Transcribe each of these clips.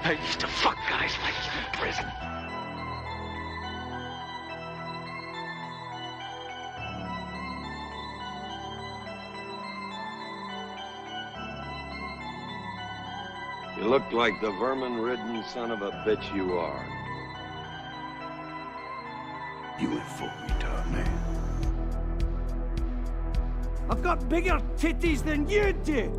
I used to fuck guys like you in prison. You look like the vermin-ridden son of a bitch you are. You ain't full retard, man. I've got bigger titties than you do!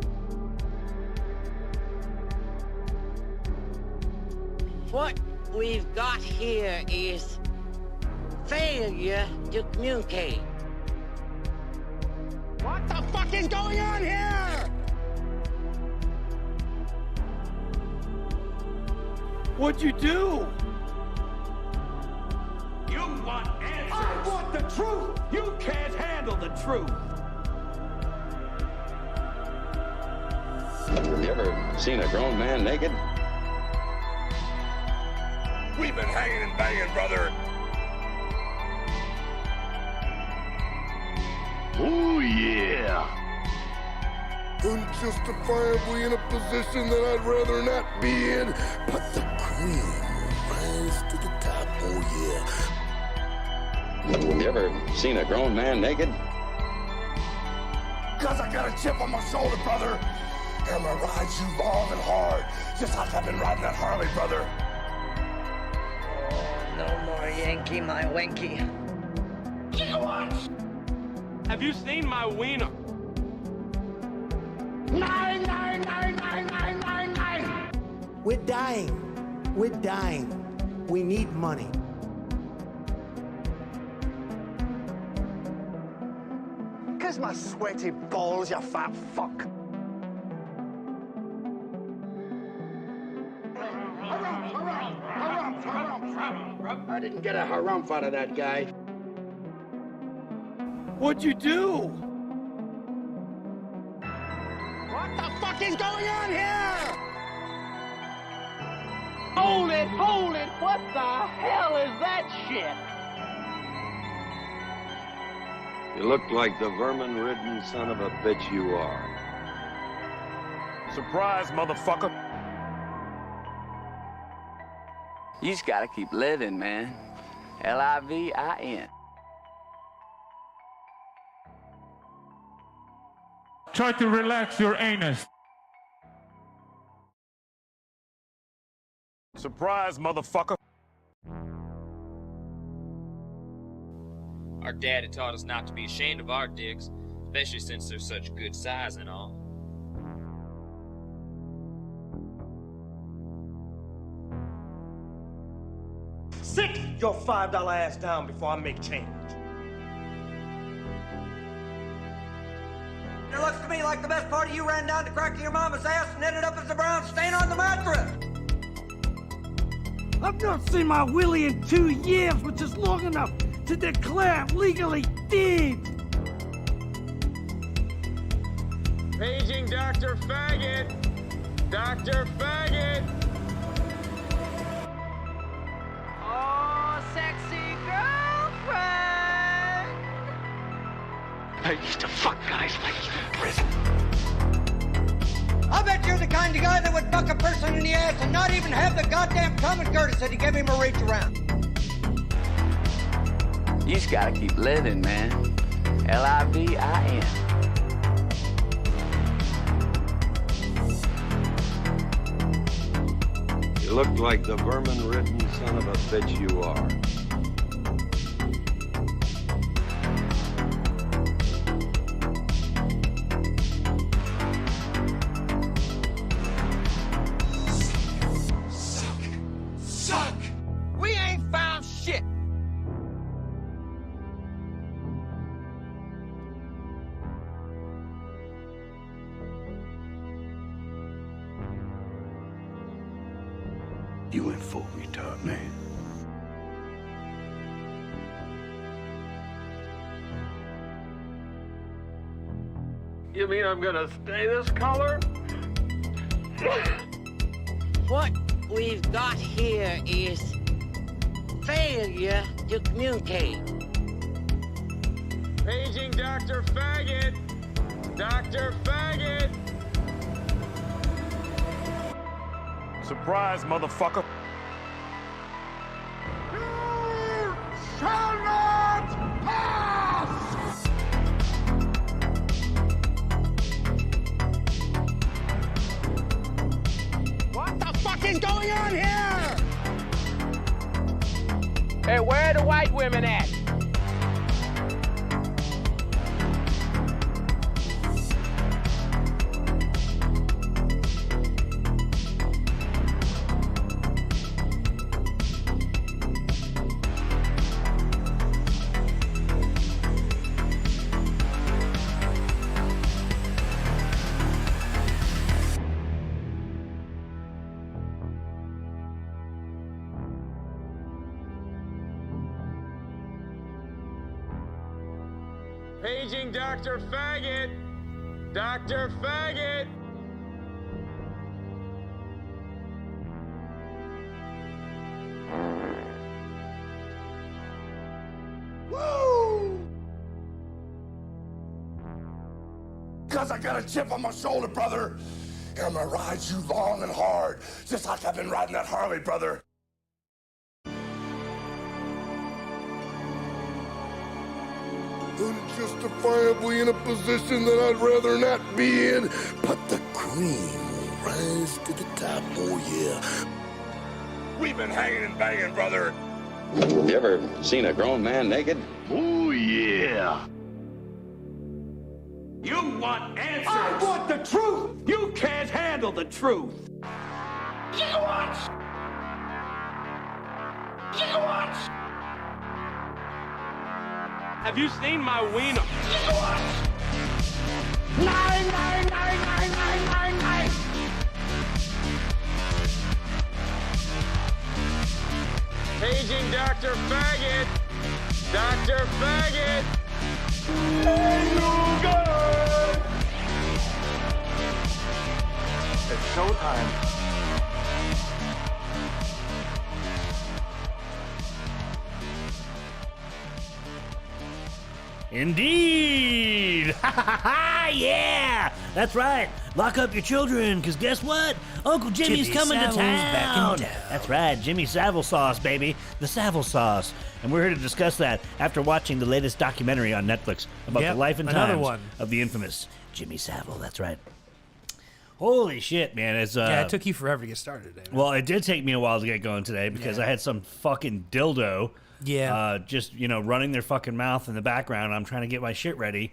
What we've got here is failure to communicate. What the fuck is going on here? What'd you do? You want answers? I want the truth! You can't handle the truth! Have you ever seen a grown man naked? We've been hanging and banging, brother. Oh, yeah. Unjustifiably in a position that I'd rather not be in, but the cream will rise to the top, oh yeah. Have you ever seen a grown man naked? Cause I got a chip on my shoulder, brother. And my rides you long and hard, just like I've been riding that Harley, brother. Oh, no more Yankee, my wanky. Have you seen my wiener? 9999999. We're dying. We're dying. We need money. Kiss my sweaty balls, you fat fuck. I didn't get a harumph out of that guy. What'd you do? What the fuck is going on here? Hold it! What the hell is that shit? You look like the vermin-ridden son of a bitch you are. Surprise, motherfucker. You just gotta keep living, man. Livin. Try to relax your anus. Surprise, motherfucker. Our dad had taught us not to be ashamed of our dicks, especially since they're such good size and all. Sit your $5 ass down before I make change. It looks to me like the best part of you ran down the crack of your mama's ass and ended up as a brown stain on the mattress. I've not seen my willy in 2 years, which is long enough to declare legally dead. Paging Dr. Faggot! Dr. Faggot! Oh, sexy girlfriend! I used to fuck guys like you in prison. I bet you're the kind of guy that would fuck a person in the ass and not even have the goddamn common courtesy to give him a reach around. You just gotta keep living, man. Livin. You look like the vermin-ridden son of a bitch you are. Suck! We ain't found shit. You ain't full retard, man. You mean I'm gonna stay this color? What we've got here is failure to communicate. Paging Dr. Faggot! Dr. Faggot! Surprise, motherfucker. You shall not pass! What the fuck is going on here? Hey, where are the white women at? Paging Dr. Faggot. Dr. Faggot. Woo! Because I got a chip on my shoulder, brother. And I'm gonna ride you long and hard, just like I've been riding that Harley, brother. Unjustifiably in a position that I'd rather not be in, but the cream will rise to the top, oh yeah. We've been hanging and banging, brother. You ever seen a grown man naked? Oh yeah. You want answers. I want the truth. You can't handle the truth. Gigawatts! Gigawatts! Have you seen my wiener? Gigawatts! 9999999! Paging Dr. Faggot. Dr. Faggot. Hey, you good? It's showtime. Indeed! Yeah! That's right. Lock up your children, because guess what? Uncle Jimmy's coming to town. That's right. Jimmy Savile sauce, baby. The Savile sauce. And we're here to discuss that after watching the latest documentary on Netflix about the life and times of the infamous Jimmy Savile. That's right. Holy shit, man. It's, yeah, it took you forever to get started today. Well, it did take me a while to get going today because I had some fucking dildo just, you know, running their fucking mouth in the background. I'm trying to get my shit ready.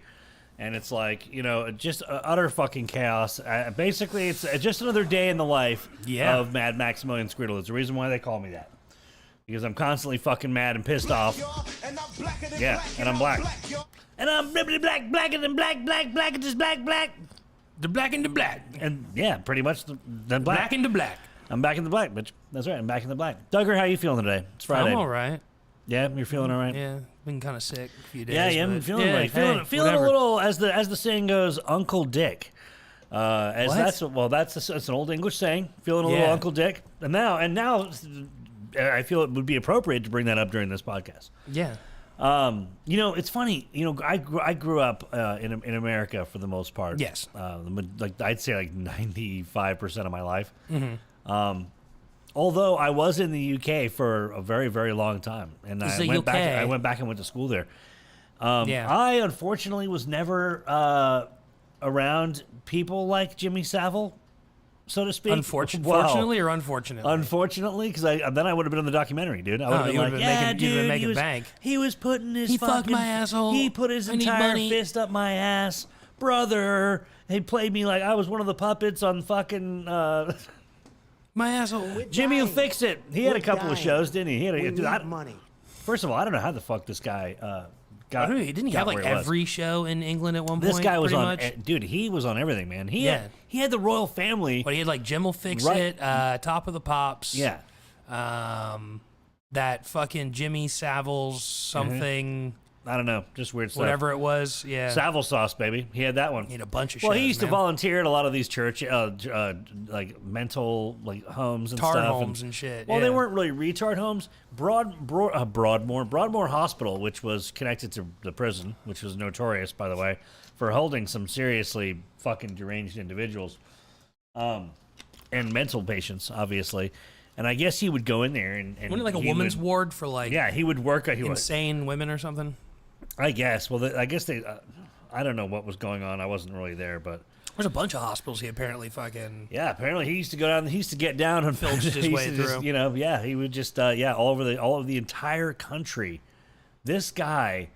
And it's like, you know, just utter fucking chaos. Basically, it's just another day in the life of Mad Maximilien Skreedle. It's the reason why they call me that. Because I'm constantly fucking mad and pissed off. Yeah, and I'm black. And I'm blippity black, blacker than black, black, just black. The black and the black. And yeah, pretty much the black. Black and the black. I'm back in the black, bitch. That's right, I'm back in the black. Duggar, how you feeling today? It's Friday. I'm all right. Yeah, you're feeling all right? Yeah, been kind of sick a few days. Yeah, I'm feeling like feeling a little, as the saying goes, Uncle Dick. That's an old English saying. Feeling a little Uncle Dick. And now I feel it would be appropriate to bring that up during this podcast. Yeah. You know, it's funny. You know, I grew up in America for the most part. Yes. Like I'd say like 95% of my life. Mm-hmm. Although I was in the UK for a very, very long time, and I went back and went to school there. I unfortunately was never around people like Jimmy Savile, so to speak. Unfortunately or unfortunately? Unfortunately, because then I would have been in the documentary, dude. I would have been like, bank. He was putting his he fucked my asshole. He put his entire fist up my ass, brother. He played me like I was one of the puppets on fucking. My asshole. Jimmy will fix it. He had a couple of shows, didn't he? He had money. First of all, I don't know how the fuck this guy got. Didn't he have like every show in England at one point? This guy was on, much? Dude. He was on everything, man. He had the royal family. But he had like Jim will fix it, Top of the Pops. Yeah. That fucking Jimmy Savile's something. I don't know, just weird stuff. Whatever it was, yeah. Savile sauce, baby. He had that one. He had a bunch of shows, he used to volunteer at a lot of these church, like mental homes and Tard stuff. homes and shit. Well, they weren't really retard homes. Broadmoor Hospital, which was connected to the prison, which was notorious, by the way, for holding some seriously fucking deranged individuals. and mental patients, obviously. And I guess he would go in there and Wasn't it like a woman's ward for like he would work insane women or something? I guess. Well, I guess they. I don't know what was going on. I wasn't really there, but there's a bunch of hospitals he apparently fucking. Yeah, apparently he used to go down. He used to get down and filched his way through. Just, he would just all over the entire country. This guy,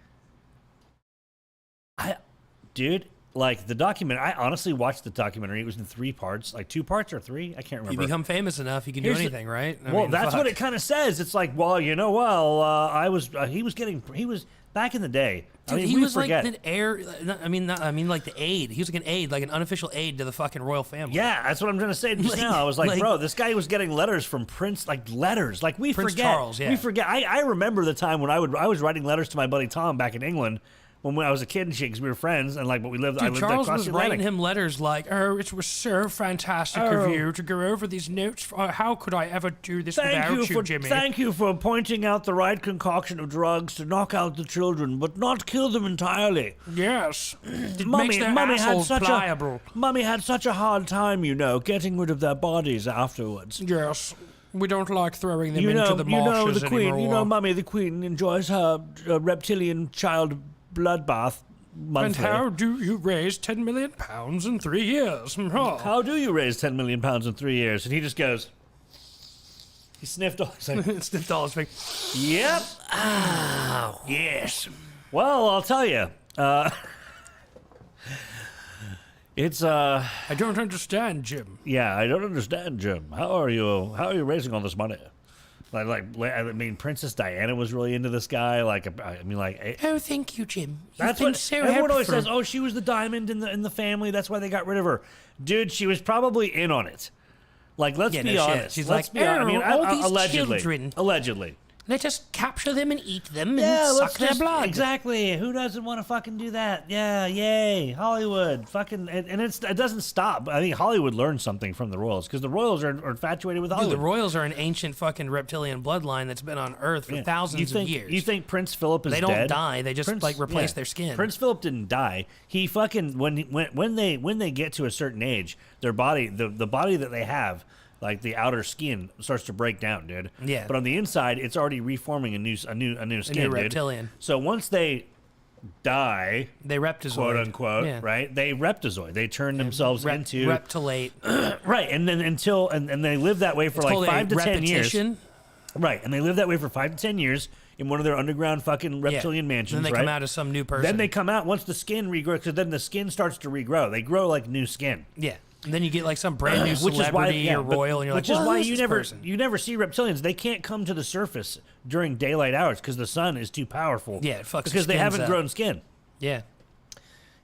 dude. Like the documentary, I honestly watched the documentary. It was in 3 parts, like 2 parts or 3. I can't remember. You become famous enough, you can do anything, right? I mean, that's what it kind of says. It's like, well, he was back in the day. Dude, he was like an heir. Like the aide. He was like an aide, like an unofficial aide to the fucking royal family. Yeah, that's what I'm trying to say just now. I was like, bro, this guy was getting letters from Prince, like letters. Like we Prince forget. Charles, yeah. We forget. I remember the time when I was writing letters to my buddy Tom back in England. When I was a kid and shit, because we were friends, and like, but we lived. Dude, I lived Charles across was the Atlantic. writing him letters like, "Oh, it was so fantastic of you to go over these notes. How could I ever do this without you, Jimmy? Thank you for pointing out the right concoction of drugs to knock out the children, but not kill them entirely. Yes, it Mummy, makes their Mummy had assholes pliable. Mummy had such a hard time, getting rid of their bodies afterwards. Yes." We don't like throwing them into the marshes the Queen. anymore. Mummy, the Queen enjoys her reptilian child bloodbath monthly. And how do you raise £10 million in 3 years? How do you raise £10 million in 3 years? And he just goes. He sniffed all. Sniffed all his face. Yep. Oh, yes. Well, I'll tell you. It's I don't understand, Jim. Yeah, I don't understand, Jim. How are you raising all this money? Princess Diana was really into this guy. Oh, thank you, Jim. That's what everyone always says. Oh, she was the diamond in the family. That's why they got rid of her. Dude, she was probably in on it. Like, let's be honest. She's let's like, all these allegedly. children. Allegedly. Let us capture them and eat them and suck their blood. Exactly. Who doesn't want to fucking do that? Yeah, yay. Hollywood. Fucking, and it doesn't stop. I think Hollywood learned something from the royals, because the royals are infatuated with Hollywood. Dude, the royals are an ancient fucking reptilian bloodline that's been on Earth for thousands of years. You think Prince Philip is dead? They don't die. They just replace their skin. Prince Philip didn't die. He fucking, when they get to a certain age, their body, the body that they have, like the outer skin starts to break down, dude. Yeah. But on the inside, it's already reforming a new skin, dude. Reptilian. So once they die, they reptizoid, quote unquote, right? They reptizoid. They turn themselves into reptilate, right? And then and they live that way for like 5 to 10 years, right? And they live that way for 5 to 10 years in one of their underground fucking reptilian mansions. Then they come out as some new person. Then they come out once the skin regrows, because then the skin starts to regrow. They grow like new skin. Yeah. And then you get like some brand new celebrity or royal, and you're like, which is why you never see reptilians. They can't come to the surface during daylight hours because the sun is too powerful. Yeah, it fucks because they haven't grown skin. Yeah.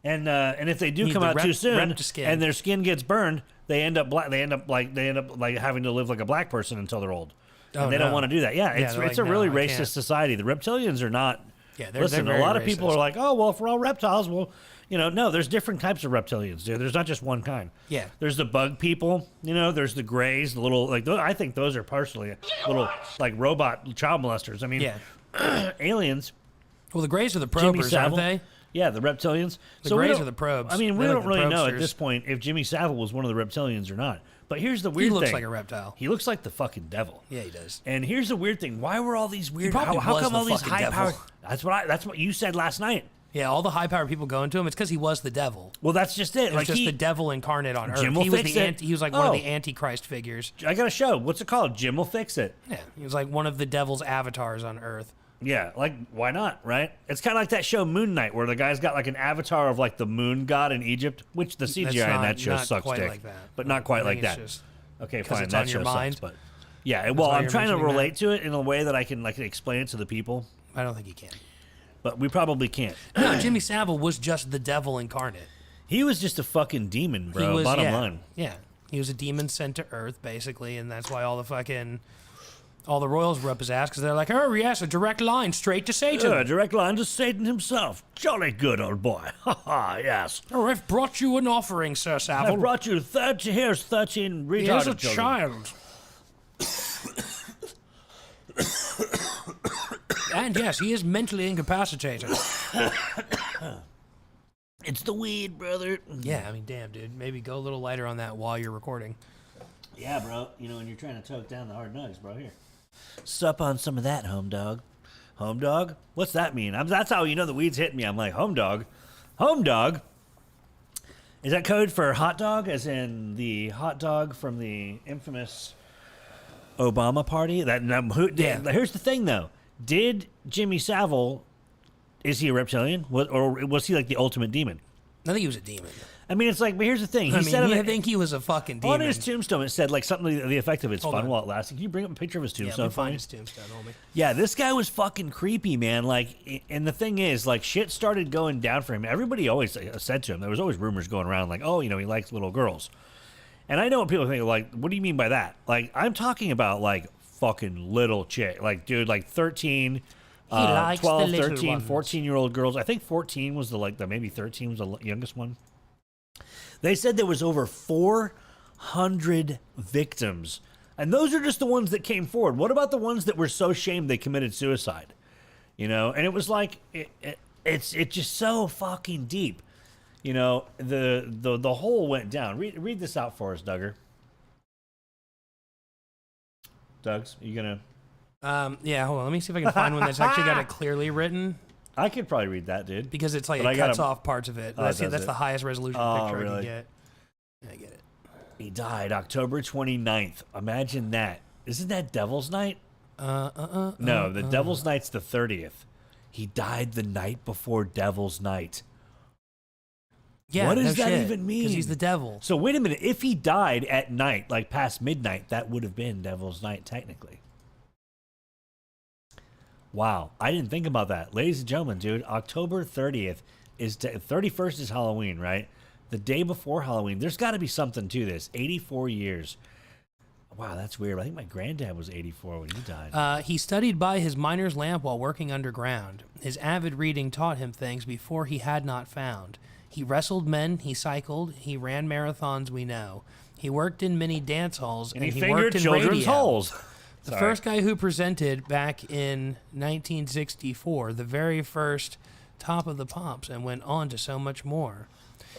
And if they do come out too soon and their skin gets burned, they end up black. They end up having to live like a black person until they're old. And they don't want to do that. Yeah, it's a really racist society. The reptilians are not. Yeah, listen, they're a lot of racist. people are like, oh well, if we're all reptiles, well. No, there's different types of reptilians, dude. There's not just one kind. Yeah. There's the bug people, there's the grays, the little, I think those are partially little, robot child molesters. I mean, aliens. Well, the grays are the probers, aren't they? Yeah, the reptilians. The grays are the probes. I mean, we don't really know at this point if Jimmy Savile was one of the reptilians or not. But here's the weird thing. He looks like a reptile. He looks like the fucking devil. Yeah, he does. And here's the weird thing. Why were all these weird, how come all these high-powered... That's what you said last night. Yeah, all the high-powered people going to him, it's because he was the devil. Well, that's just it. It's just the devil incarnate on Earth. He was like one of the Antichrist figures. I got a show. What's it called? Jim will fix it. Yeah, he was like one of the devil's avatars on Earth. Yeah, why not, right? It's kind of like that show Moon Knight, where the guy's got like an avatar of like the moon god in Egypt, which the CGI in that show sucks dick. Like that. But not quite like that. Okay, fine, that show sucks. But yeah, well, I'm trying to relate to it in a way that I can explain it to the people. I don't think you can. But we probably can't. No, Jimmy Savile was just the devil incarnate. He was just a fucking demon, bro. Bottom line. Yeah, he was a demon sent to Earth, basically, and that's why all the royals were up his ass, because they're like, oh yes, a direct line straight to Satan. Yeah, a direct line to Satan himself. Jolly good, old boy. Ha ha, yes. Oh, I've brought you an offering, Sir Savile. I've brought you 13 retarded Here's a children. child. And yes, he is mentally incapacitated. It's the weed, brother. Yeah, I mean, damn, dude. Maybe go a little lighter on that while you're recording. Yeah, bro. You know, when you're trying to choke down the hard nugs, bro. Here. Sup on some of that, home dog. Home dog? What's that mean? That's how you know the weed's hitting me. I'm like, home dog? Home dog? Is that code for hot dog, as in the hot dog from the infamous Obama party? Here's the thing, though. Did Jimmy Savile, is he a reptilian? Or was he like the ultimate demon? I think he was a demon. I mean, it's like, but here's the thing. I think he was a fucking demon. On his tombstone, it said like something to the effect of "It's fun while it lasted." Can you bring up a picture of his tombstone? Yeah, find his tombstone, homie. Yeah, this guy was fucking creepy, man. Like, and the thing is, like, shit started going down for him. Everybody always said to him, there was always rumors going around, like, oh, you know, he likes little girls. And I know what people think, like, what do you mean by that? Like, I'm talking about like fucking little chick, like, dude, like 13. 12, 13, 14-year-old girls. I think 14 was maybe 13 was the youngest one. They said there was over 400 victims. And those are just the ones that came forward. What about the ones that were so shamed they committed suicide? You know, and it was like, it's just so fucking deep. You know, the hole went down. Read this out for us, Duggar. Dugs, are you going to... yeah, hold on. Let me see if I can find one that's actually got it clearly written. I could probably read that, dude. Because it's like it cuts off parts of it. That's the highest resolution picture I can get. Yeah, I get it. He died October 29th. Imagine that. Isn't that Devil's Night? No, the Devil's Night's the 30th. He died the night before Devil's Night. Yeah, what does that even mean? Because he's the devil. So wait a minute. If he died at night, like past midnight, that would have been Devil's Night, technically. Wow, I didn't think about that. Ladies and gentlemen, dude, October 30th is 31st is Halloween, right? The day before Halloween. There's got to be something to this. 84 years. Wow, that's weird. I think my granddad was 84 when he died. He studied by his miner's lamp while working underground. His avid reading taught him things before he had not found. He wrestled men, he cycled, he ran marathons, we know. He worked in many dance halls, and he worked in children's radio. holes. The first guy who presented back in 1964, the very first Top of the Pops, and went on to so much more.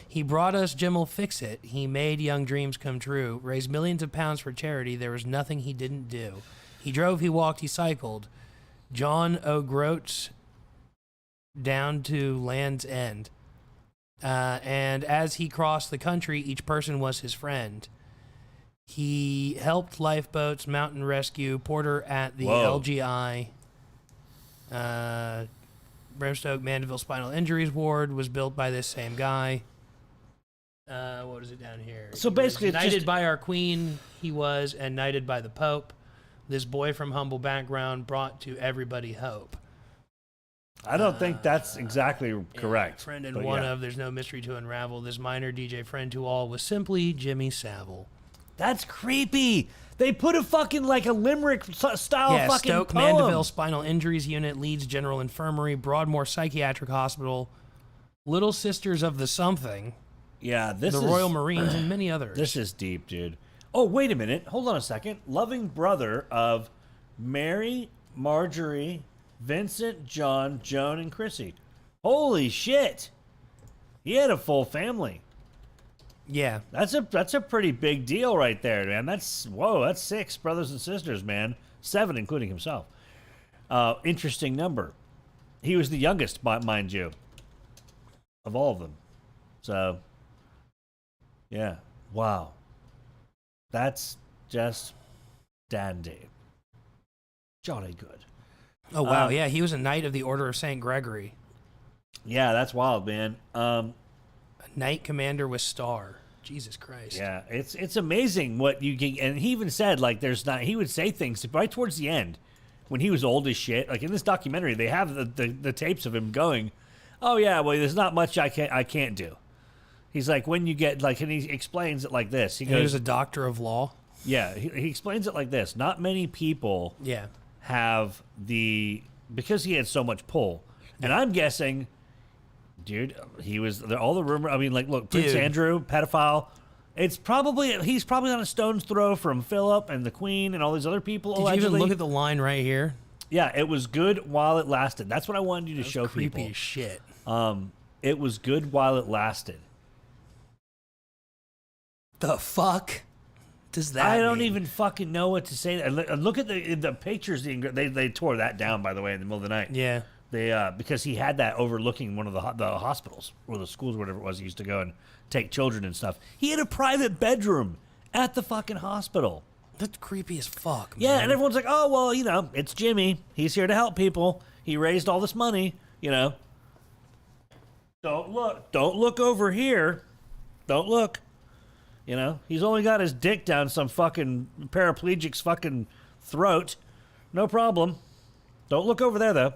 He brought us Jim'll Fix It. He made young dreams come true, raised millions of pounds for charity. There was nothing he didn't do. He drove, he walked, he cycled. John O'Groats down to Land's End. And as he crossed the country, each person was his friend. He helped lifeboats, mountain rescue, porter at the LGI. Brimstoke Mandeville Spinal Injuries Ward was built by this same guy. What is it down here? So basically, knighted by our queen, he was, and knighted by the Pope. This boy from humble background brought to everybody hope. I don't think that's exactly correct. Friend and one of, there's no mystery to unravel. This minor DJ friend to all was simply Jimmy Savile. That's creepy. They put a fucking like a limerick style fucking Stoke poem. Mandeville Spinal Injuries Unit, Leeds General Infirmary, Broadmoor Psychiatric Hospital, Little Sisters of the Something. Yeah, the Royal Marines, and many others. This is deep, dude. Oh, wait a minute. Hold on a second. Loving brother of Mary, Marjorie, Vincent, John, Joan, and Chrissy. Holy shit. He had a full family. Yeah. That's a pretty big deal right there, man. That's 6 brothers and sisters, man. 7, including himself. Interesting number. He was the youngest, mind you, of all of them. So, yeah. Wow. That's just dandy. Jolly good. Oh, wow. Yeah, he was a Knight of the Order of St. Gregory. Yeah, that's wild, man. Knight Commander with Star. Jesus Christ. Yeah, it's amazing what you can. And he even said, like, he would say things right towards the end when he was old as shit. Like, in this documentary, they have the tapes of him going, oh, yeah, well, there's not much I can't do. He's like, when you get, like, and he explains it like this. He was a doctor of law. Yeah, he explains it like this. Not many people have because he had so much pull. And I'm guessing... Dude, he was all the rumor. I mean, like, look, Prince Andrew, pedophile. He's probably on a stone's throw from Philip and the Queen and all these other people. Did allegedly. you even look at the line right here? Yeah, it was good while it lasted. That's what I wanted you to show creepy people. Creepy as shit. It was good while it lasted. The fuck? does that I don't mean? even fucking know what to say. And look at the pictures. They tore that down, by the way, in the middle of the night. Yeah. They because he had that overlooking one of the hospitals or the schools, or whatever it was. He used to go and take children and stuff. He had a private bedroom at the fucking hospital. That's creepy as fuck, man. Yeah, and everyone's like, oh, well, you know, it's Jimmy. He's here to help people. He raised all this money, you know. Don't look over here. Don't look. You know, he's only got his dick down some fucking paraplegic's fucking throat. No problem. Don't look over there, though.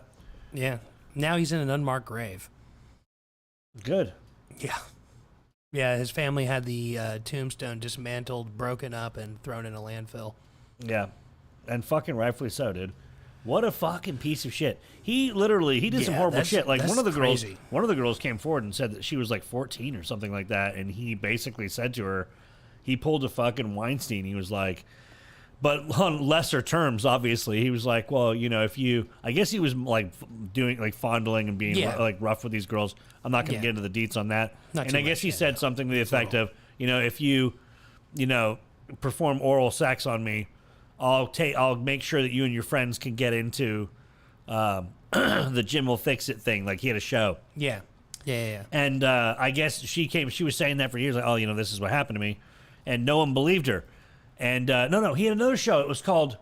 Yeah. Now he's in an unmarked grave. Good. Yeah. Yeah, his family had the tombstone dismantled, broken up, and thrown in a landfill. Yeah. And fucking rightfully so, dude. What a fucking piece of shit. He did some horrible shit. Like one of the girls came forward and said that she was like 14 or something like that, and he basically said to her, he pulled a fucking Weinstein. He was like, but on lesser terms, obviously. He was like, well, you know, I guess he was like doing like fondling and being like rough with these girls. I'm not going to get into the deets on that. And I guess he said something to the effect of, you know, if you perform oral sex on me, I'll make sure that you and your friends can get into the Jim will fix it thing. Like he had a show. Yeah. And I guess she was saying that for years. Like, oh, you know, this is what happened to me. And no one believed her. And no, he had another show. It was called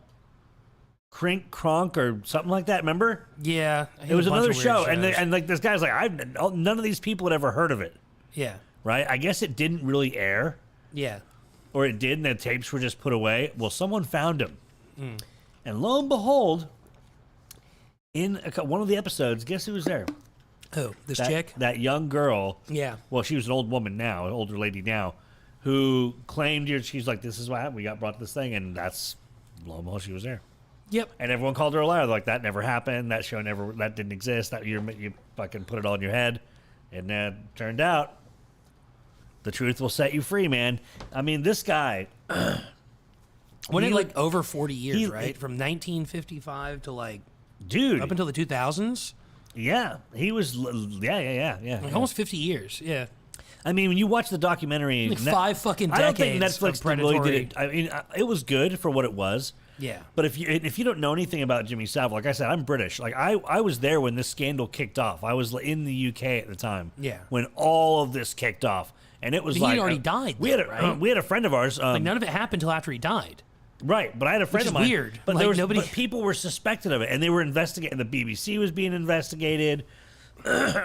Crink Cronk or something like that. Remember? Yeah. It was another show. And like this guy's like, none of these people had ever heard of it. Yeah. Right? I guess it didn't really air. Yeah. Or it did, and the tapes were just put away. Well, someone found him. And lo and behold, in one of the episodes, guess who was there? Who? This chick? That young girl. Yeah. Well, she was an old woman now, an older lady now, who claimed she's like, this is what happened. We got brought to this thing, and that's, lo and behold, she was there. Yep. And everyone called her a liar. Like, that never happened. That show that didn't exist. That you fucking put it all in your head. And then turned out, the truth will set you free, man. I mean, this guy... Went in like over 40 years, right? From 1955 to like... Dude. Up until the 2000s? Yeah. He was... Yeah. Like almost 50 years, yeah. I mean, when you watch the documentary... Like 5 fucking decades. I don't think Netflix really did it. I mean, it was good for what it was. Yeah. But if you don't know anything about Jimmy Savile, like I said, I'm British. Like I was there when this scandal kicked off. I was in the UK at the time. Yeah. When all of this kicked off. And it was but like... he already died, we had a friend of ours... like none of it happened until after he died. Right, but I had a friend of mine. Which is weird. But like but people were suspected of it, and they were investigating. The BBC was being investigated,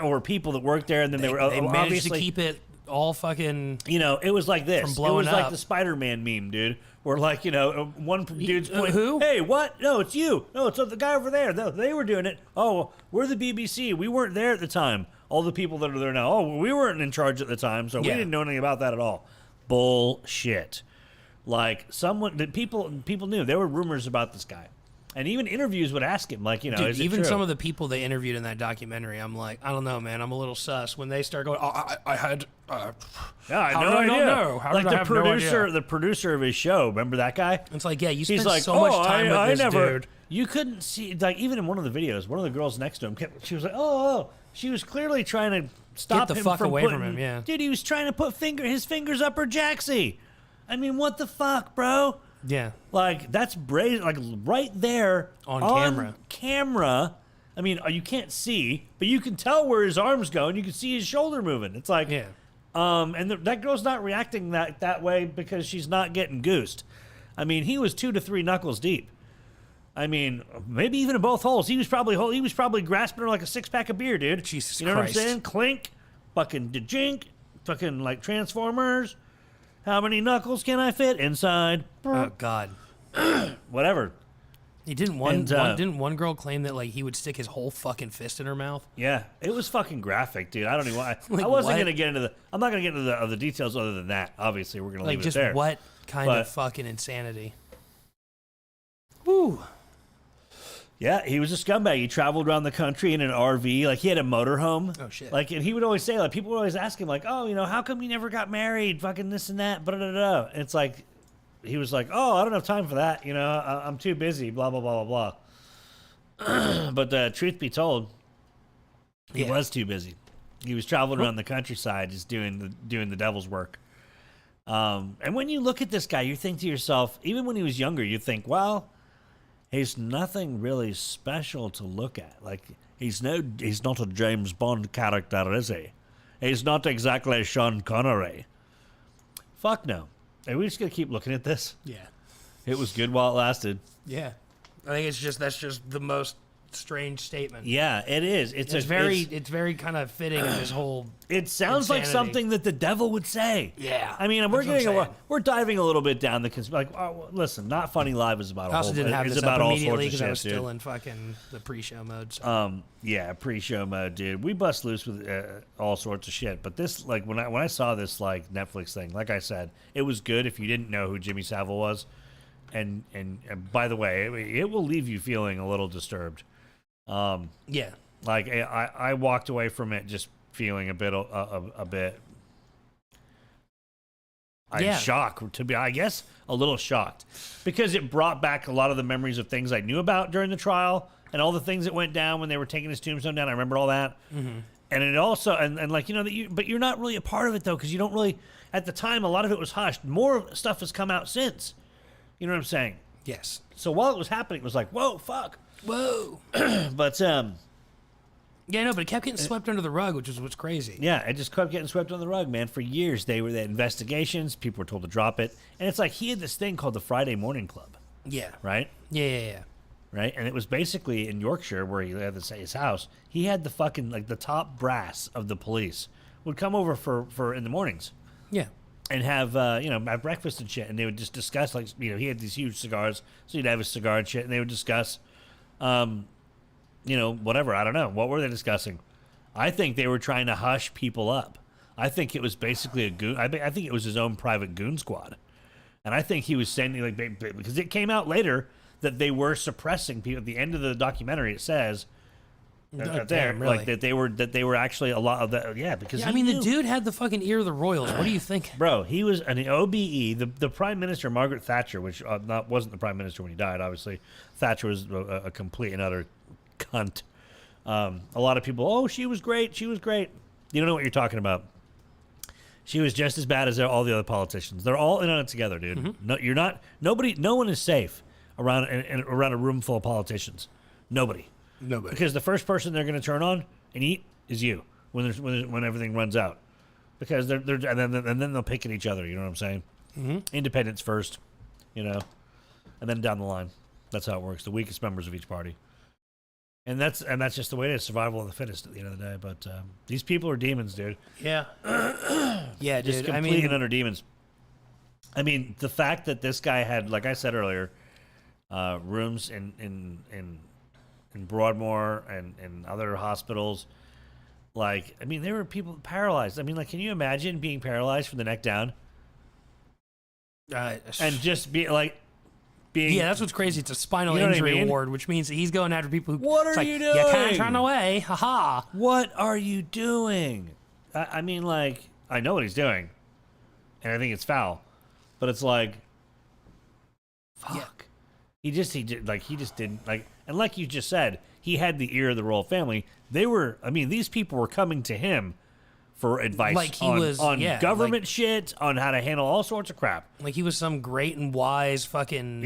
or people that worked there, and then they were they managed to keep it all fucking. You know, it was like this. From blowing it was up. like the Spider-Man meme, dude. Where like one dude's pointing, who? Hey, what? No, it's you. No, it's the guy over there. No, they were doing it. Oh, we're the BBC. We weren't there at the time. All the people that are there now. Oh, we weren't in charge at the time, so we didn't know anything about that at all. Bullshit. Like people knew. There were rumors about this guy, and even interviews would ask him, like, Dude, is it even true? some of the people they interviewed in that documentary, I'm like, I don't know, man. I'm a little sus when they start going. I had. I had no idea. Know? How like did I have no idea? the producer of his show. Remember that guy? It's like, yeah, you spent He's like, so much time with this dude. You couldn't see, like, even in one of the videos, one of the girls next to him, she was like, oh. She was clearly trying to stop Get the him fuck from away putting, from him. Yeah, dude, he was trying to put his fingers up her jacksie. I mean, what the fuck, bro? Yeah. Like, that's brazen, like, right there. On camera. I mean, you can't see, but you can tell where his arm's going. You can see his shoulder moving. It's like, yeah. And that girl's not reacting that way because she's not getting goosed. I mean, he was 2 to 3 knuckles deep. I mean, maybe even in both holes. He was probably grasping her like a 6-pack of beer, dude. Jesus You know Christ. what I'm saying? Clink, fucking dejink, fucking like Transformers. How many knuckles can I fit inside? Oh God. Whatever. He didn't didn't one girl claim that like he would stick his whole fucking fist in her mouth? Yeah, it was fucking graphic, dude. I don't even. Like, I wasn't what? gonna get into the. I'm not gonna get into the details other than that. Obviously, we're gonna Like leave it just there. what kind of fucking insanity? Woo. Yeah, he was a scumbag. He traveled around the country in an RV. Like, he had a motorhome. Oh, shit. Like, and he would always say, like, people would always ask him, like, oh, how come you never got married? Fucking this and that. Blah, blah, blah. And it's like, he was like, oh, I don't have time for that. I'm too busy. Blah, blah, blah, blah, blah. But truth be told, he was too busy. He was traveling around the countryside just doing the devil's work. And when you look at this guy, you think to yourself, even when he was younger, you think, well, he's nothing really special to look at. Like, he's not a James Bond character, is he? He's not exactly Sean Connery. Fuck no. Are we just gonna keep looking at this? Yeah. It was good while it lasted. Yeah. I think that's just the most strange statement. Yeah, it is. It's very kind of fitting in this whole. It sounds like something that the devil would say. Yeah, I mean, we're diving a little bit down the listen, Not Funny Live is about I also didn't have this about up all immediately sorts of because I was shit, still dude. in fucking the pre-show mode. So. Yeah, pre-show mode, dude. We bust loose with all sorts of shit. But this, like, when I saw this like Netflix thing, like I said, it was good if you didn't know who Jimmy Savile was, and by the way, it will leave you feeling a little disturbed. Yeah, like I walked away from it just feeling a bit shocked, to be, I guess, a little shocked, because it brought back a lot of the memories of things I knew about during the trial and all the things that went down when they were taking his tombstone down. I remember all that. Mm-hmm. And it also, and like, you know, but you're not really a part of it though, because you don't really, at the time, a lot of it was hushed. More stuff has come out since. You know what I'm saying? Yes. So while it was happening, it was like, whoa, fuck. Whoa. But yeah, no, but it kept getting swept under the rug, which is what's crazy. Yeah, it just kept getting swept under the rug, man. For years, they investigations. People were told to drop it, and it's like he had this thing called the Friday Morning Club. Yeah. Right. Yeah. Right, and it was basically in Yorkshire where he had his house. He had the fucking, like, the top brass of the police would come over for in the mornings. Yeah. And have have breakfast and shit, and they would just discuss, like, you know, he had these huge cigars, so he'd have his cigar and shit, and they would discuss. Whatever. I don't know. What were they discussing? I think they were trying to hush people up. I think it was basically a goon. I think it was his own private goon squad. And I think he was sending, like, because it came out later that they were suppressing people. At the end of the documentary, it says Really? like that they were actually a lot of that. Yeah, because I mean, the dude had the fucking ear of the royals. What do you think, bro? He was an OBE. The Prime Minister Margaret Thatcher, which wasn't the Prime Minister when he died. Obviously, Thatcher was a complete and utter cunt. A lot of people, oh, she was great. She was great. You don't know what you're talking about. She was just as bad as all the other politicians. They're all in on it together, dude. Mm-hmm. No, you're not. Nobody. No one is safe around a room full of politicians. Nobody. Because the first person they're going to turn on and eat is you when everything runs out. Because they're and then they'll pick at each other. You know what I'm saying? Mm-hmm. Independence first, and then down the line. That's how it works. The weakest members of each party. And that's just the way it is. Survival of the fittest at the end of the day. But these people are demons, dude. Yeah. Yeah, dude. Just complete and utter demons. I mean, the fact that this guy had, like I said earlier, rooms in Broadmoor and other hospitals. Like, I mean, there were people paralyzed. I mean, like, can you imagine being paralyzed from the neck down? And just be like, yeah, that's what's crazy. It's a spinal injury award, which means he's going after people who. What are you doing? You can't run away. Haha. What are you doing? I mean, like, I know what he's doing, and I think it's foul, but it's like, fuck. Yeah. He just didn't like, and like you just said, he had the ear of the royal family. These people were coming to him for advice, like on government shit, on how to handle all sorts of crap. Like he was some great and wise fucking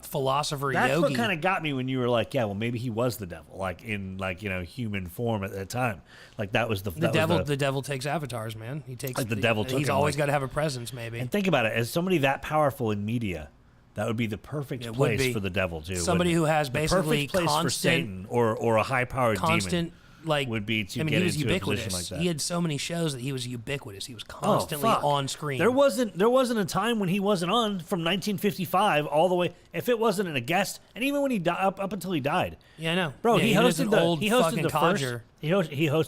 philosopher that's yogi. That's what kind of got me when you were like, yeah, well, maybe he was the devil, like in human form at that time. Like that was the devil. The devil takes avatars, man. He takes the devil. He's always got to have a presence, maybe. And think about it, as somebody that powerful in media, that would be the perfect place for the devil too. Somebody who has basically the perfect place for Satan or a high-powered demon. Like, would be to get he was into ubiquitous. A position like that. He had so many shows that he was ubiquitous. He was constantly on screen. There wasn't a time when he wasn't on from 1955 all the way. If it wasn't in a guest, and even when he died, up until he died. Yeah, I know, bro. Yeah, he hosted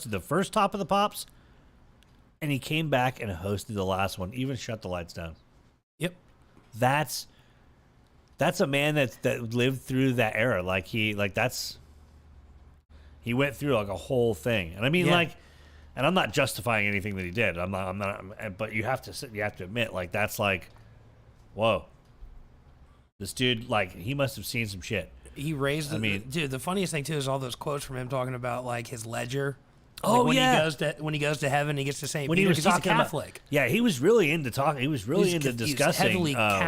the first Top of the Pops, and he came back and hosted the last one. Even shut the lights down. Yep, that's a man that lived through that era. He went through like a whole thing, and I mean, and I'm not justifying anything that he did. I'm not. But you have to admit, like that's like, whoa, this dude, like he must have seen some shit. He raised. Dude, the funniest thing too is all those quotes from him talking about like his ledger Oh, when he goes to heaven, he gets to St. Peter because he's a Catholic. He was really into talking. He was really into discussing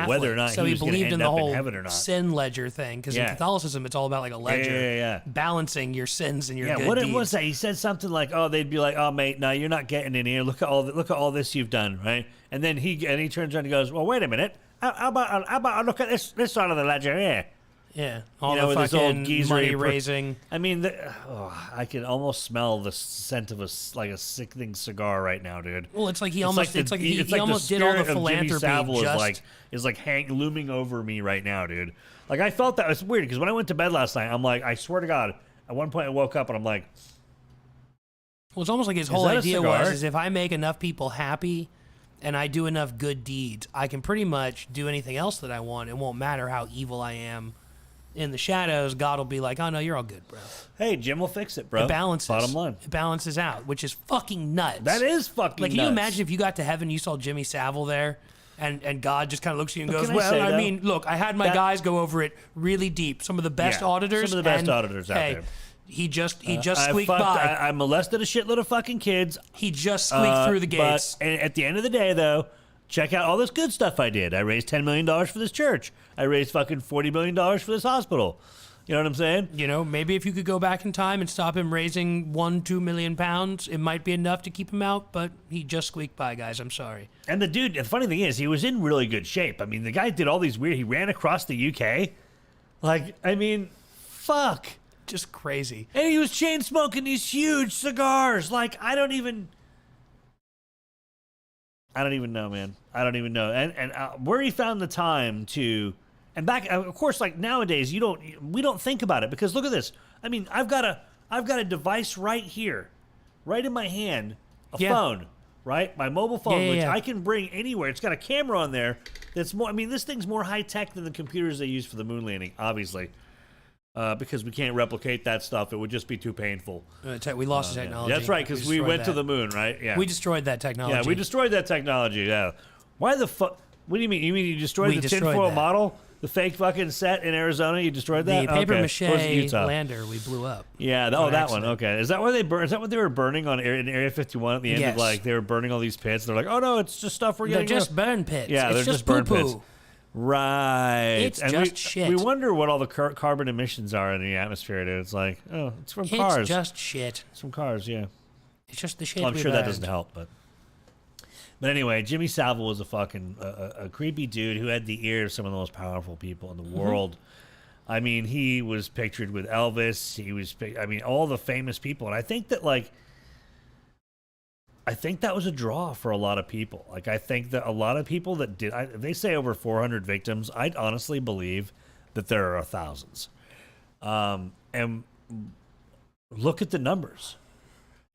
whether or not he was going to end up in heaven or not. Sin ledger thing, because in Catholicism, it's all about like a ledger, balancing your sins and your good what deeds. Was that? He said something like, "Oh, they'd be like, oh, mate, no, you're not getting in here. Look at all this you've done, right?" And then he turns around and goes, "Well, wait a minute. How about I look at this side of the ledger here?" Yeah, all the fucking money raising. I mean, I can almost smell the scent of a sickening cigar right now, dude. Well, it's like he almost did all the philanthropy. Savile is looming over me right now, dude. Like I felt that was weird because when I went to bed last night, I'm like, I swear to God, at one point I woke up and I'm like, well, it's almost like his whole idea was if I make enough people happy and I do enough good deeds, I can pretty much do anything else that I want. It won't matter how evil I am. In the shadows, God will be like, "Oh no, you're all good, bro. Hey, Jim will fix it, bro." It balances. Bottom line, it balances out, which is fucking nuts. That is fucking like. Can you imagine if you got to heaven, you saw Jimmy Savile there, and God just kind of looks at you and goes, "Well, I mean, look, I had my guys go over it really deep. Some of the best auditors, some of the best auditors out there. He just squeaked by. I molested a shitload of fucking kids. He just squeaked through the gates. But at the end of the day, though, check out all this good stuff I did. I raised $10 million for this church. I raised fucking $40 million for this hospital." You know what I'm saying? You know, maybe if you could go back in time and stop him raising £2 million, it might be enough to keep him out, but he just squeaked by, guys. I'm sorry. And the funny thing is, he was in really good shape. I mean, the guy did all these he ran across the UK. Like, I mean, fuck. Just crazy. And he was chain smoking these huge cigars. Like, I don't even know, man. I don't even know. And where he found the time to... And back, of course, like nowadays, we don't think about it because look at this. I mean, I've got a device right here, right in my hand, a phone, right, my mobile phone, which I can bring anywhere. It's got a camera on there that's more. I mean, this thing's more high tech than the computers they use for the moon landing, obviously, because we can't replicate that stuff. It would just be too painful. We lost the technology. That's right, because we went to the moon, right? Yeah, we destroyed that technology. Yeah, we destroyed that technology. Yeah, why the fuck? What do you mean? You mean you destroyed the tinfoil model? The fake fucking set in Arizona, you destroyed that? The paper mache lander we blew up. Yeah, that one. Okay, is that where they burn? Is that what they were burning in Area 51 at the end? Of, like they were burning all these pits. They're like, oh no, it's just stuff we're getting. They're just burn pits. Yeah, they're just burn pits. Right. It's just shit. We wonder what all the carbon emissions are in the atmosphere. Dude. It's like, oh, it's from cars. It's just shit. It's from cars. Yeah. It's just the shit. I'm sure that doesn't help, but. But anyway, Jimmy Savile was a fucking a creepy dude who had the ear of some of the most powerful people in the world. I mean, he was pictured with Elvis. He was, I mean, all the famous people. And I think that, like, that was a draw for a lot of people. like, I think that a lot of people that did, they say over 400 victims. I honestly believe that there are thousands. And look at the numbers.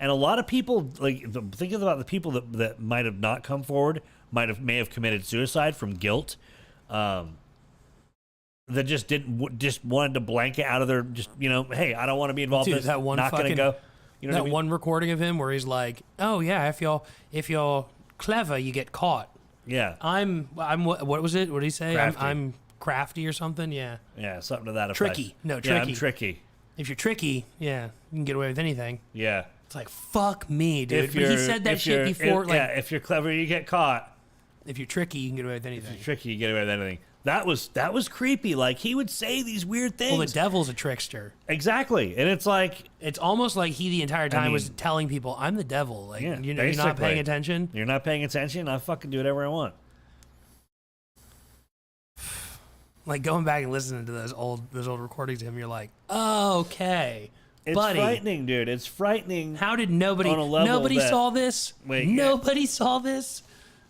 And a lot of people, like, thinking about the people that might have not come forward, may have committed suicide from guilt, that just wanted to blanket out of their, hey, I don't want to be involved in this. That one not going to go. You know that one recording of him where he's like, oh yeah, if you're clever, you get caught. Yeah. I'm what was it? What did he say? Crafty. I'm crafty or something. Yeah. Yeah, something to that effect. Tricky. No, tricky. Yeah, I'm tricky. If you're tricky, yeah, you can get away with anything. Yeah. It's like, fuck me, dude. But he said that shit before. If you're clever, you get caught. If you're tricky, you can get away with anything. If you're tricky, you get away with anything. That was creepy. Like, he would say these weird things. Well, the devil's a trickster. Exactly. And it's like... It's almost like he the entire time was telling people, I'm the devil. Like, you're not paying attention. You're not paying attention. I fucking do whatever I want. Like, going back and listening to those old recordings of him, you're like, oh, okay. It's frightening, dude. It's frightening. How did nobody saw this? Wait, nobody saw this?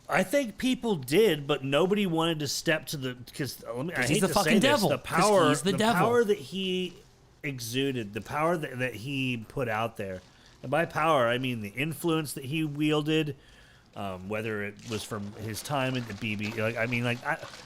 I think people did, but nobody wanted to step to the because I hate he's the to fucking say devil. This, the power, he's the devil. Power that he exuded, the power that he put out there, and by power I mean the influence that he wielded, whether it was from his time at the BBC. Like I mean,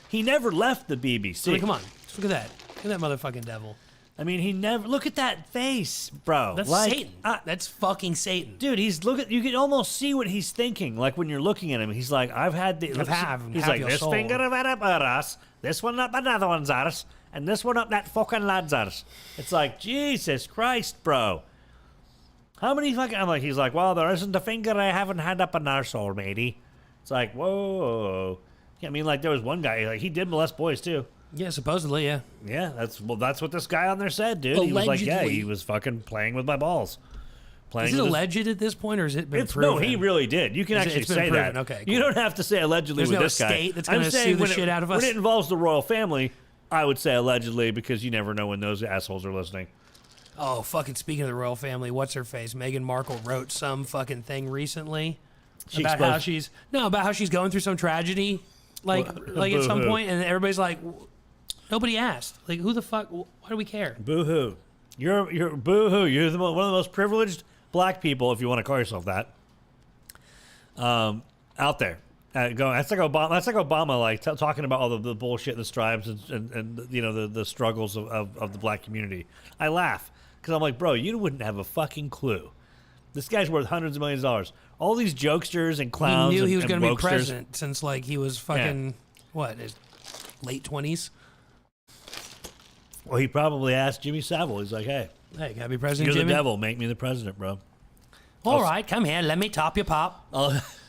he never left the BBC. I mean, come on, look at that. Look at that motherfucking devil. I mean, he never. Look at that face, bro. That's Satan. That's fucking Satan, dude. You can almost see what he's thinking. Like when you're looking at him, he's like, "I've had the." He's like, "This finger of ours, this one up another one's ours, and this one up that fucking lad's ours." It's like Jesus Christ, bro. How many fucking... he's like, well, there isn't a finger I haven't had up an arsehole, matey. It's like, whoa. Yeah, I mean, like, there was one guy, like, he did molest boys, too. Yeah, supposedly, yeah. Yeah, that's what this guy on there said, dude. Allegedly. He was like, yeah, he was fucking playing with my balls. Is it alleged at this point, or has it been proven? No, he really did. You can actually say that. Okay, cool. You don't have to say allegedly with this guy. There's no state that's going to sue the shit out of us. When it involves the royal family, I would say allegedly, because you never know when those assholes are listening. Oh, fucking speaking of the royal family, what's her face? Meghan Markle wrote some fucking thing recently about how she's going through some tragedy, like at some point, and everybody's like, nobody asked. Like, who the fuck? Why do we care? Boo-hoo. You're boo-hoo. You're one of the most privileged black people, if you want to call yourself that, out there. That's like Obama. That's like Obama, like talking about all the bullshit and the stripes and you know the struggles of the black community. I laugh because I'm like, bro, you wouldn't have a fucking clue. This guy's worth hundreds of millions of dollars. All these jokesters and clowns. He knew he was going to be president since like he was fucking his late 20s. Well, he probably asked Jimmy Savile. He's like, hey, can I be president? You're Jimmy? the devil. Make me the president, bro. All right, come here. Let me top your pop.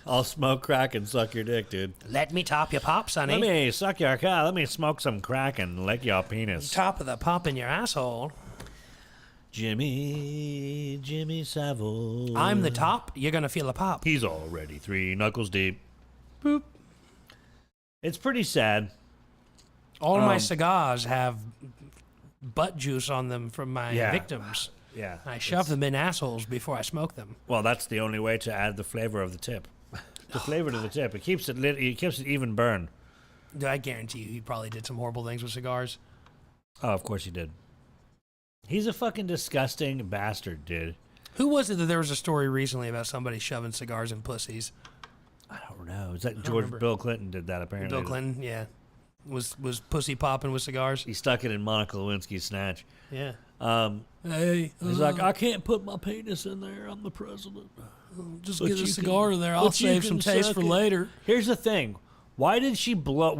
I'll smoke crack and suck your dick, dude. Let me top your pop, sonny. Let me suck your cock. Let me smoke some crack and lick your penis. Top of the pop in your asshole. Jimmy Savile. I'm the top. You're going to feel a pop. He's already 3 knuckles deep. Boop. It's pretty sad. All of my cigars have butt juice on them from my victims. Yeah. I shove them in assholes before I smoke them. Well, that's the only way to add the flavor of the tip. The flavor to the tip. It keeps it lit. It keeps it even burn. I guarantee you he probably did some horrible things with cigars. Oh, of course he did. He's a fucking disgusting bastard, dude. Who was it that there was a story recently about somebody shoving cigars in pussies? I don't know. Is that George? Bill Clinton did that, apparently. Bill Clinton, yeah. Was pussy popping with cigars? He stuck it in Monica Lewinsky's snatch. Yeah. He's like, I can't put my penis in there. I'm the president. Just get a cigar in there. I'll save some taste for later. Here's the thing. Why did you blow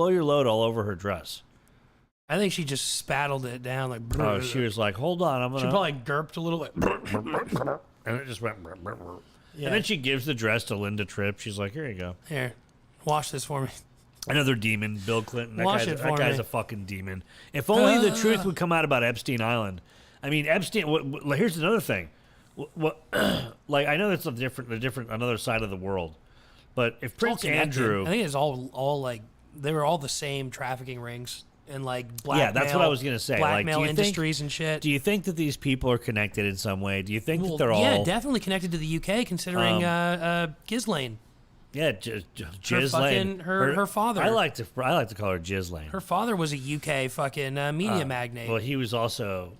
your load all over her dress? I think she just spattled it down like. Oh, she was like, hold on, I'm gonna. She probably derped a little bit. And it just went. Yeah. And then she gives the dress to Linda Tripp. She's like, here you go. Here, wash this for me. Another demon, Bill Clinton. That guy's a fucking demon. If only the truth would come out about Epstein Island. I mean, Epstein. Here's another thing. Like, I know that's another side of the world, but if Prince Andrew, I think it's all like they were all the same trafficking rings and like blackmail. Yeah, that's what I was gonna say. Blackmail industries and shit. Do you think that these people are connected in some way? Do you think that they're all definitely connected to the UK, considering Ghislaine? Yeah, Ghislaine. Her father. I like to call her Ghislaine. Her father was a UK fucking media magnate. Well, he was also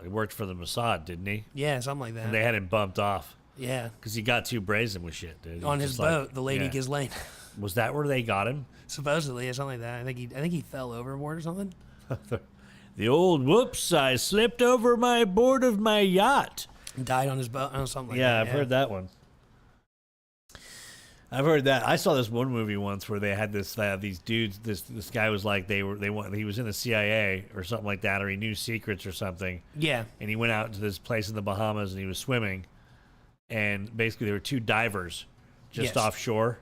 he worked for the Mossad, didn't he? Yeah, something like that. And they had him bumped off. Yeah, because he got too brazen with shit, dude. On his boat, the Lady Ghislaine. Was that where they got him? Supposedly, or something like that. I think he fell overboard or something. The old whoops! I slipped over my board of my yacht. Died on his boat, or something like that. Yeah, I've heard that one. I've heard that. I saw this one movie once where they had these dudes. This guy was like he was in the CIA or something like that, or he knew secrets or something. Yeah. And he went out to this place in the Bahamas and he was swimming, and basically there were 2 divers just offshore,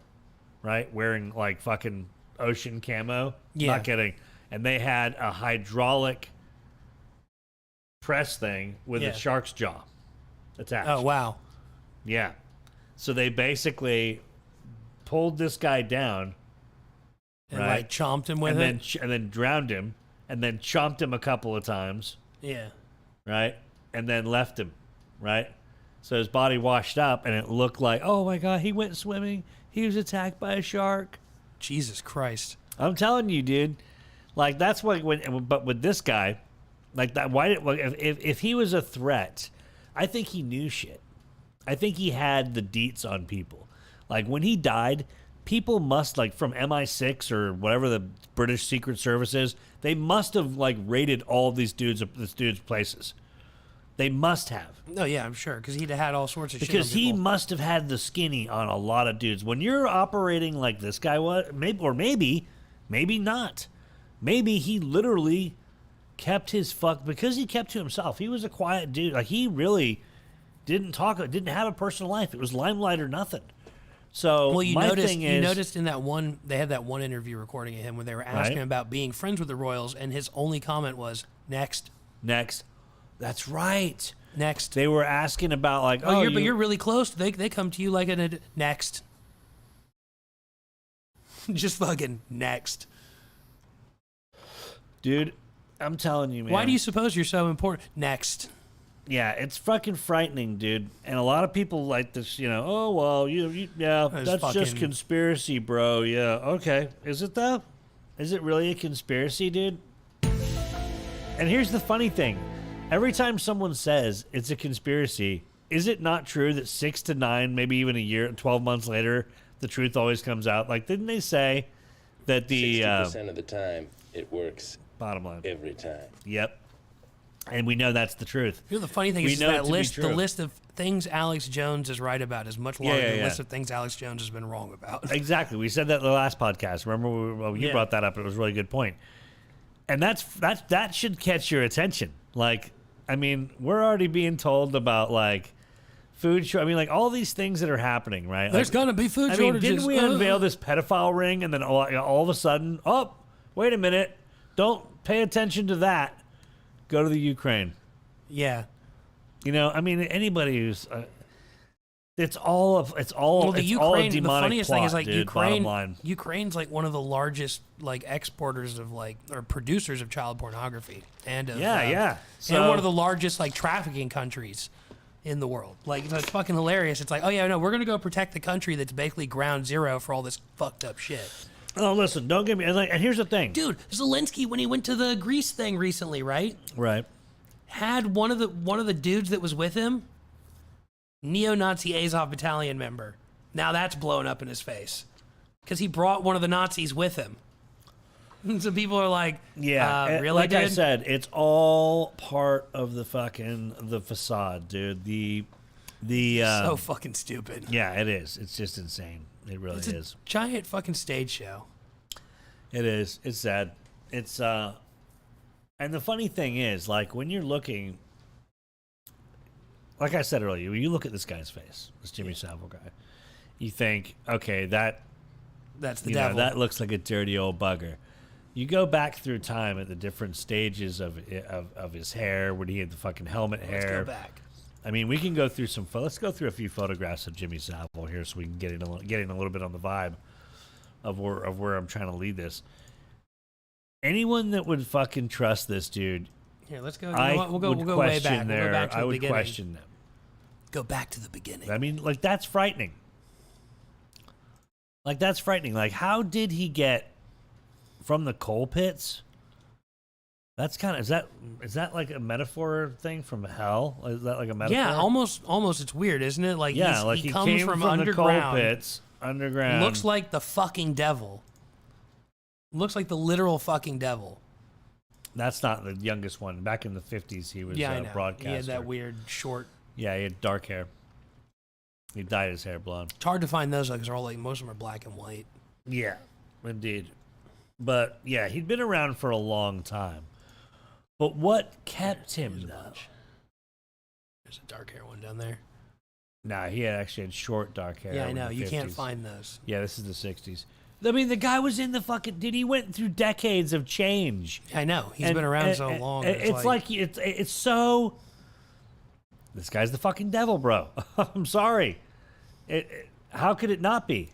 right, wearing like fucking ocean camo. Yeah. Not kidding. And they had a hydraulic press thing with a shark's jaw attached. Oh wow. Yeah. So they basically pulled this guy down and like chomped him with it, and then drowned him, and then chomped him a couple of times. Yeah. Right, and then left him. Right, so his body washed up, and it looked like, oh my god, he went swimming. He was attacked by a shark. Jesus Christ! I'm telling you, dude. Like that's what. But with this guy, like that. Why did if he was a threat? I think he knew shit. I think he had the deets on people. Like, when he died, people must, like, from MI6 or whatever the British Secret Service is, they must have, like, raided all this dude's places. They must have. Oh, yeah, I'm sure, because he'd have had all sorts of shit Because he must have had the skinny on a lot of dudes. When you're operating like this guy was, maybe not. Maybe he literally kept his because he kept to himself. He was a quiet dude. Like, he really didn't have a personal life. It was limelight or nothing. So well, you my noticed thing is, you noticed in that one, they had that one interview recording of him where they were asking him about being friends with the royals, and his only comment was next. That's right. Next. They were asking about like, but you're really close. They come to you like next. Just fucking next. Dude, I'm telling you, man. Why do you suppose you're so important? Next. Yeah, it's fucking frightening, dude. And a lot of people like this, oh, well, that's just conspiracy, bro. Yeah, okay. Is it though? Is it really a conspiracy, dude? And here's the funny thing. Every time someone says it's a conspiracy, is it not true that 6 to 9, maybe even a year, 12 months later, the truth always comes out? Like, didn't they say that the 60% of the time it works? Bottom line, every time. Yep. And we know that's the truth. You know, the funny thing is that the list of things Alex Jones is right about is much longer than the list of things Alex Jones has been wrong about. Exactly. We said that in the last podcast. Remember, you brought that up. It was a really good point. And that should catch your attention. Like, I mean, we're already being told about, like, food I mean, like, all these things that are happening, right? There's like, going to be food shortages. I mean, didn't we unveil this pedophile ring and then all of a sudden, oh, wait a minute, don't pay attention to that. Go to the Ukraine. Yeah. I mean, anybody who's it's all a demonic the funniest plot, thing is, like, dude, Ukraine's like one of the largest, like, exporters of, like, or producers of child pornography and of, and one of the largest, like, trafficking countries in the world. Like, it's fucking hilarious. It's like, oh yeah, no, we're gonna go protect the country that's basically ground zero for all this fucked up shit. Oh, listen, don't get me. And here's the thing, dude. Zelensky, when he went to the Greece thing recently, right, had one of the dudes that was with him, neo-Nazi Azov battalion member. Now that's blown up in his face because he brought one of the Nazis with him. So people are like, really, like dude? I said, it's all part of the facade, dude. The so fucking stupid. Yeah, it is. It's just insane. It really is. It's a giant fucking stage show. It is. It's sad. It's and the funny thing is, like, when you're looking, like I said earlier, when you look at this guy's face, this Jimmy Savile guy, you think, okay, that's the devil. That looks like a dirty old bugger. You go back through time at the different stages of his hair, when he had the fucking helmet hair. Let's go back. I mean, we can go through let's go through a few photographs of Jimmy Savile here, so we can get in a little bit on the vibe of where I'm trying to lead this. Anyone that would fucking trust this dude, here, let's go. We'll go way back. We'll go back to the beginning. I would question them. Go back to the beginning. I mean, like, that's frightening. Like, how did he get from the coal pits? That's kind of is that like a metaphor thing from hell? Is that like a metaphor? Yeah, almost. It's weird, isn't it? Like, he comes came from the underground. coal pits, underground. Looks like the fucking devil. Looks like the literal fucking devil. That's not the youngest one. Back in the 50s, he was a broadcaster. He had that weird short. Yeah, he had dark hair. He dyed his hair blonde. It's hard to find those because most of them are black and white. Yeah, indeed. But yeah, he'd been around for a long time. But what kept him, though? There's a dark hair one down there. Nah, he actually had short dark hair. Yeah, I know. You 50s. Can't find those. Yeah, this is the 60s. I mean, the guy was in the fucking... Dude, he went through decades of change. I know. He's been around so long. It's so... This guy's the fucking devil, bro. I'm sorry. How could it not be?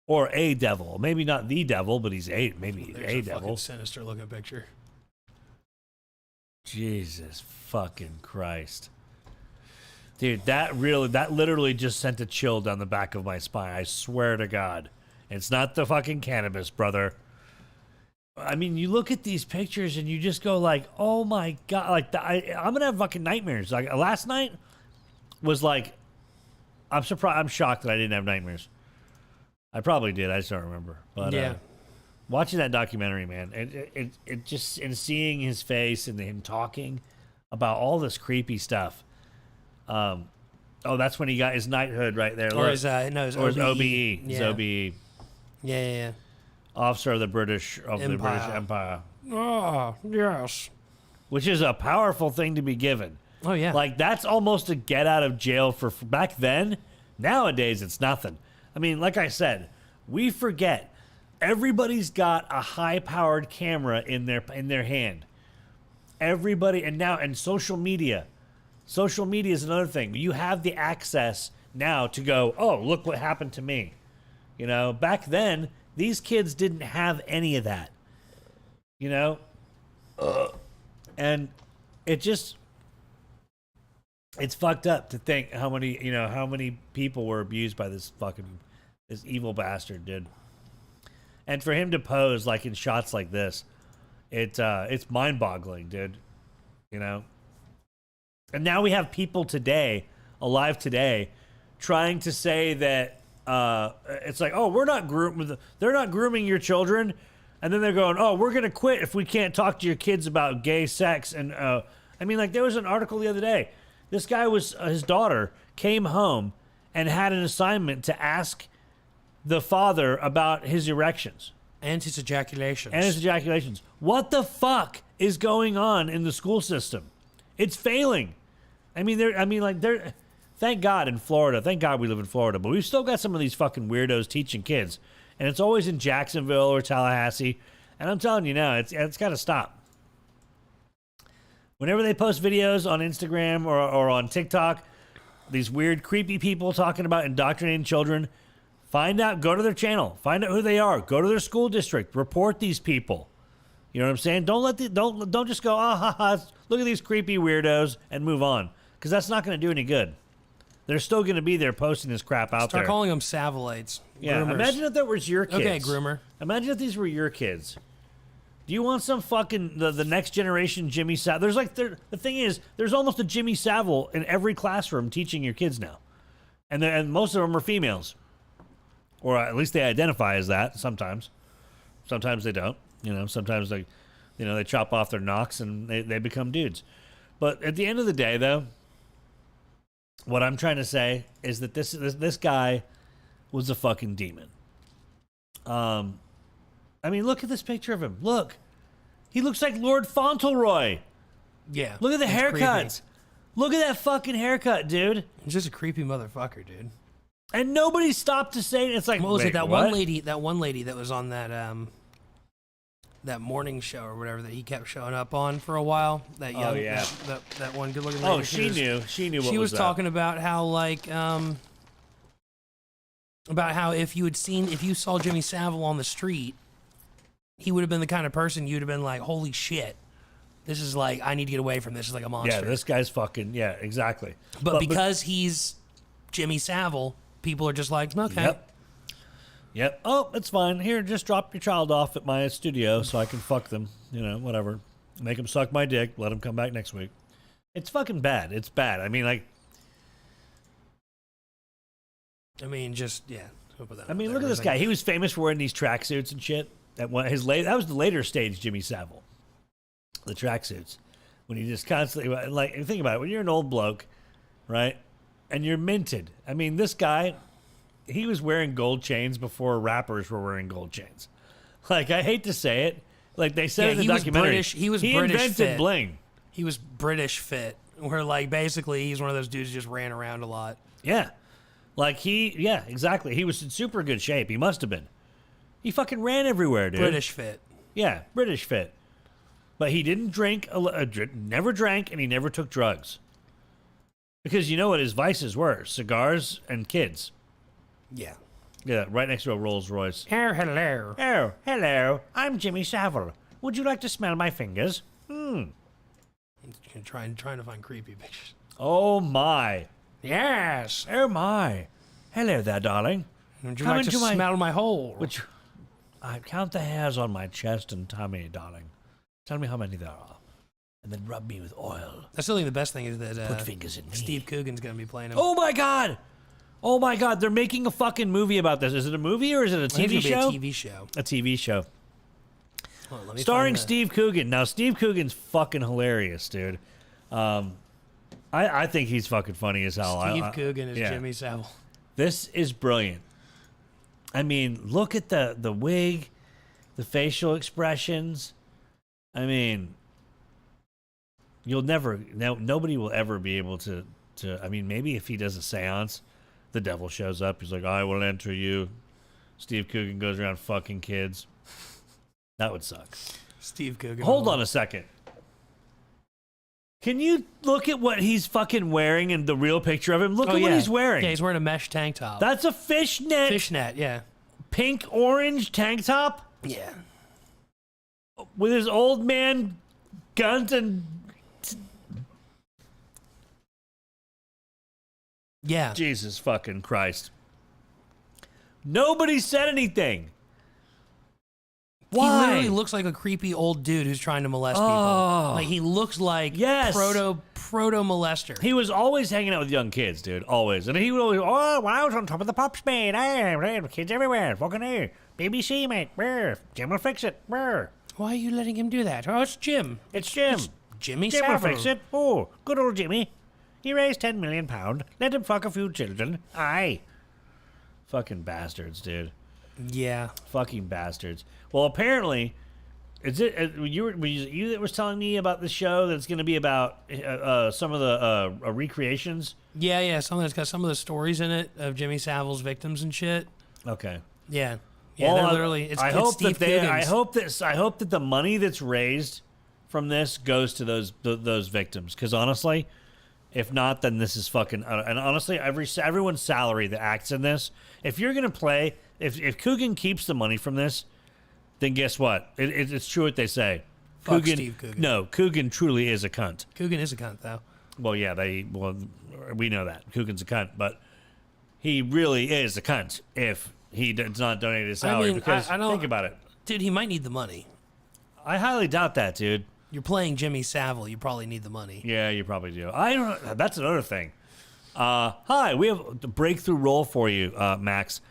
Or a devil. Maybe not the devil, but he's maybe a devil. Fucking sinister looking picture. Jesus fucking Christ. Dude, that literally just sent a chill down the back of my spine. I swear to God. It's not the fucking cannabis, brother. I mean, you look at these pictures and you just go like, oh my God. Like, I'm going to have fucking nightmares. Like, last night was like, I'm shocked that I didn't have nightmares. I probably did. I just don't remember. But yeah. Watching that documentary, man, it just, and seeing his face and him talking about all this creepy stuff. That's when he got his knighthood right there. Or his OBE. Yeah. His OBE. Yeah. Officer of the British Empire. Ah, yes. Which is a powerful thing to be given. Oh, yeah. Like, that's almost a get out of jail for back then. Nowadays, it's nothing. I mean, like I said, we forget. Everybody's got a high-powered camera in their hand. Everybody, and social media. Social media is another thing. You have the access now to go, oh, look what happened to me. You know, back then, these kids didn't have any of that. You know? And it just, it's fucked up to think how many people were abused by this evil bastard, dude. And for him to pose like in shots like this, it's mind-boggling, dude. You know? And now we have people today, alive today, trying to say that it's like, oh, they're not grooming your children. And then they're going, oh, we're going to quit if we can't talk to your kids about gay sex. And I mean, like, there was an article the other day. This guy his daughter came home and had an assignment to ask the father about his erections. And his ejaculations. What the fuck is going on in the school system? It's failing. Thank God in Florida. Thank God we live in Florida. But we've still got some of these fucking weirdos teaching kids. And it's always in Jacksonville or Tallahassee. And I'm telling you now, it's got to stop. Whenever they post videos on Instagram or on TikTok, these weird, creepy people talking about indoctrinating children, go to their channel, find out who they are, go to their school district, report these people. You know what I'm saying? Don't just go, look at these creepy weirdos and move on, because that's not going to do any good. They're still going to be there posting this crap out there. Start calling them Savileites. Yeah, Groomers. Imagine if that was your kids. Okay, groomer. Imagine if these were your kids. Do you want some fucking the next generation Jimmy Savile? The thing is, there's almost a Jimmy Savile in every classroom teaching your kids now, and most of them are females, or at least they identify as that. Sometimes they don't. You know, sometimes they chop off their knocks and they become dudes. But at the end of the day, though, what I'm trying to say is that this guy was a fucking demon. I mean, look at this picture of him. Look. He looks like Lord Fauntleroy. Yeah. Look at the haircuts. Look at that fucking haircut, dude. He's just a creepy motherfucker, dude. And nobody stopped to say it. It's like, what was it? That one lady that was on that morning show or whatever that he kept showing up on for a while. That young, that one good looking lady. Oh, she knew. She was talking about how about how if you saw Jimmy Savile on the street, he would have been the kind of person you'd have been like, holy shit, this is like, I need to get away from this. It's like a monster. Yeah, this guy's fucking, yeah, exactly. But because he's Jimmy Savile, people are just like, okay. Yep. Oh, it's fine. Here, just drop your child off at my studio so I can fuck them. You know, whatever. Make them suck my dick. Let them come back next week. It's fucking bad. It's bad. I mean, like. Just, yeah. I mean, look at this guy. He was famous for wearing these tracksuits and shit. That was the later stage Jimmy Savile. The tracksuits. When he just constantly, like, think about it. When you're an old bloke, right? And you're minted. I mean, this guy, he was wearing gold chains before rappers were wearing gold chains. Like, I hate to say it. Like, they said in the documentary. He was British invented fit. Bling. He was British fit. Where, like, basically, he's one of those dudes who just ran around a lot. Yeah. Like, yeah, exactly. He was in super good shape. He must have been. He fucking ran everywhere, dude. British fit. Yeah, British fit. But he didn't drink, never drank, and he never took drugs. Because you know what his vices were? Cigars and kids. Yeah. Yeah, right next to a Rolls Royce. Oh, hello. Oh, hello. I'm Jimmy Savile. Would you like to smell my fingers? I'm trying to find creepy pictures. Oh, my. Yes. Oh, my. Hello there, darling. Would you like to smell my hole? I count the hairs on my chest and tummy, darling. Tell me how many there are. And then rub me with oil. I still think the best thing is that put fingers in me. Steve Coogan's going to be playing him. Oh, my God. Oh, my God. They're making a fucking movie about this. Is it a movie or is it a TV show? Be a TV show. A TV show. Well, starring Steve Coogan. Now, Steve Coogan's fucking hilarious, dude. I think he's fucking funny as hell. Steve Coogan is Jimmy Savile. This is brilliant. I mean, look at the wig, the facial expressions. I mean, nobody will ever be able to, I mean, maybe if he does a seance, the devil shows up. He's like, I will enter you. Steve Coogan goes around fucking kids. That would suck. Steve Coogan. Hold on a second. Can you look at what he's fucking wearing in the real picture of him? Look at what he's wearing. Yeah, he's wearing a mesh tank top. That's a fishnet. Fishnet, yeah. Pink orange tank top? Yeah. With his old man guns and... Yeah. Jesus fucking Christ. Nobody said anything. Why? He literally looks like a creepy old dude who's trying to molest people. Like, he looks like proto molester. He was always hanging out with young kids, dude. Always. And he would always, oh, when I was on top of the pops, mate. Hey, kids everywhere. Fucking here. BBC, mate. Brr. Jim will fix it. Brr. Why are you letting him do that? Oh, it's Jim. It's Jim. It's Jimmy Jim Savile. will fix it. Oh, good old Jimmy. He raised £10 million. Let him fuck a few children. Aye. Fucking bastards, dude. Yeah. Fucking bastards. Well, apparently, is it you that was telling me about the show that's going to be about some of the recreations? Yeah, something that's got some of the stories in it of Jimmy Savile's victims and shit. Okay. Yeah. Well, they're literally. It's Steve Coogan's. I hope that the money that's raised from this goes to those victims. Because honestly, if not, then this is fucking. And honestly, everyone's salary that acts in this. If you're gonna play, if Coogan keeps the money from this, then guess what? It's true what they say. Fuck Steve Coogan. No, Coogan truly is a cunt. Coogan is a cunt, though. Well, yeah, we know that Coogan's a cunt, but he really is a cunt if he does not donate his salary. Because think about it, dude. He might need the money. I highly doubt that, dude. You're playing Jimmy Savile. You probably need the money. Yeah, you probably do. I don't know. That's another thing. Hi, we have a breakthrough role for you, Max.